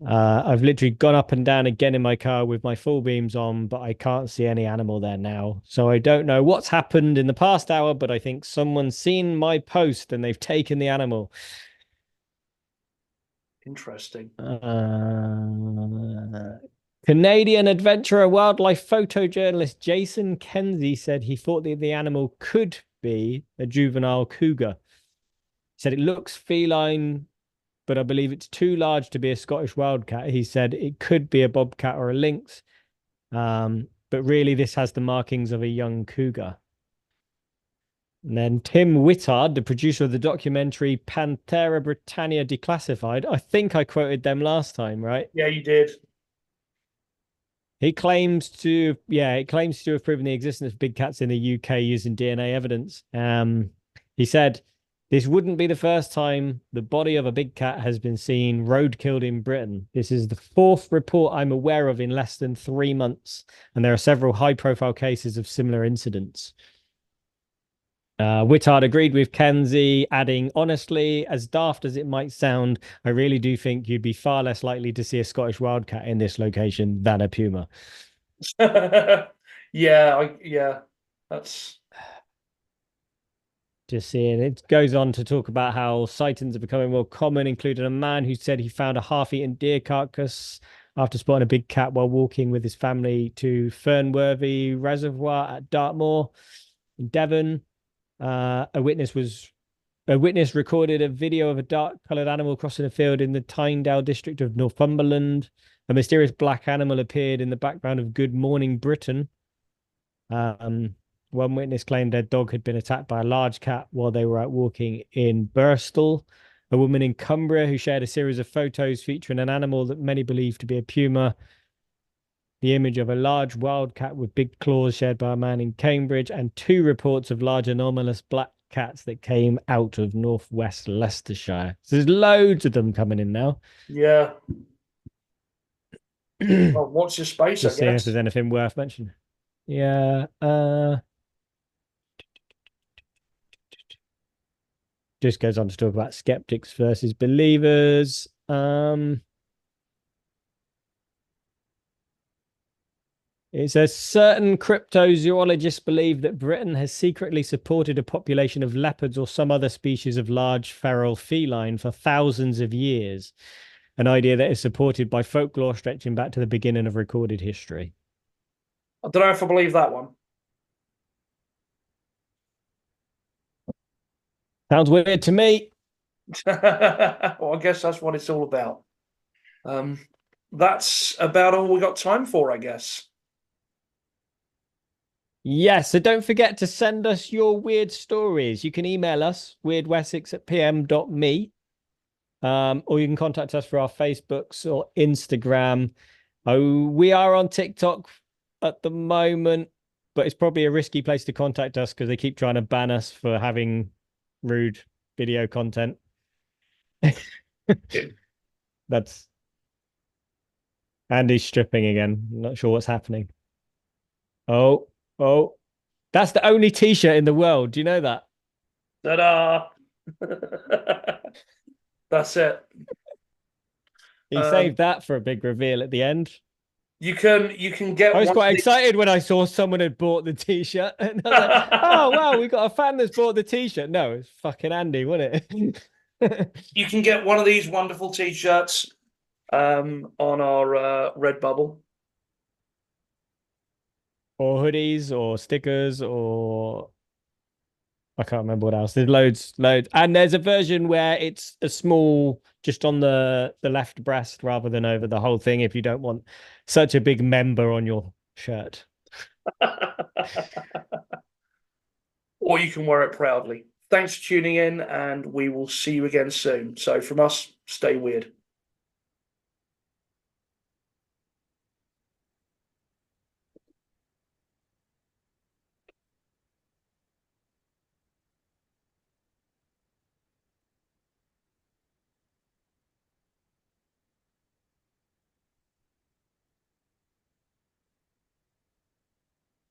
"I've literally gone up and down again in my car with my full beams on, but I can't see any animal there now. So I don't know what's happened in the past hour, but I think someone's seen my post and they've taken the animal." Interesting. Canadian adventurer wildlife photojournalist Jason Kenzie said he thought that the animal could be a juvenile cougar. He said it looks feline, but I believe it's too large to be a Scottish wildcat. He said it could be a bobcat or a lynx, but really this has the markings of a young cougar. And then Tim Whittard, the producer of the documentary Panthera Britannia Declassified. I think I quoted them last time, right? Yeah, you did. He claims to have proven the existence of big cats in the UK using DNA evidence. He said, this wouldn't be the first time the body of a big cat has been seen roadkilled in Britain. This is the 4th report I'm aware of in less than 3 months, and there are several high-profile cases of similar incidents. Whittard agreed with Kenzie, adding, honestly, as daft as it might sound, I really do think you'd be far less likely to see a Scottish wildcat in this location than a puma. Yeah, that's... Just seeing. It goes on to talk about how sightings are becoming more common, including a man who said he found a half-eaten deer carcass after spotting a big cat while walking with his family to Fernworthy Reservoir at Dartmoor in Devon. A witness recorded a video of a dark-coloured animal crossing a field in the Tyndale district of Northumberland. A mysterious black animal appeared in the background of Good Morning Britain. One witness claimed their dog had been attacked by a large cat while they were out walking in Birstall. A woman in Cumbria who shared a series of photos featuring an animal that many believe to be a puma. The image of a large wildcat with big claws shared by a man in Cambridge, and 2 reports of large anomalous black cats that came out of northwest Leicestershire. So there's loads of them coming in now. Yeah. Well, watch your space, Just I seeing if guess. there's anything worth mentioning. Yeah. Just goes on to talk about skeptics versus believers. It says certain cryptozoologists believe that Britain has secretly supported a population of leopards or some other species of large feral feline for thousands of years. An idea that is supported by folklore stretching back to the beginning of recorded history. I don't know if I believe that one. Sounds weird to me. Well, I guess that's what it's all about. That's about all we got time for, I guess. Yes, so don't forget to send us your weird stories. You can email us, wyrdwessex@pm.me, or you can contact us through our Facebooks or Instagram. Oh, we are on TikTok at the moment, but it's probably a risky place to contact us because they keep trying to ban us for having rude video content. That's Andy's stripping again. I'm not sure what's happening. Oh, that's the only t-shirt in the world. Do you know that? Ta-da! That's it. He saved that for a big reveal at the end. You can get. I was quite excited when I saw someone had bought the t-shirt. And I was like, oh wow, we got a fan that's bought the t-shirt. No, it's fucking Andy, wasn't it? You can get one of these wonderful t-shirts on our Redbubble. Or hoodies or stickers or I can't remember what else. There's loads. And there's a version where it's a small, just on the left breast rather than over the whole thing if you don't want such a big member on your shirt. Or you can wear it proudly. Thanks for tuning in, and we will see you again soon. So from us, stay weird.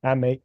And me.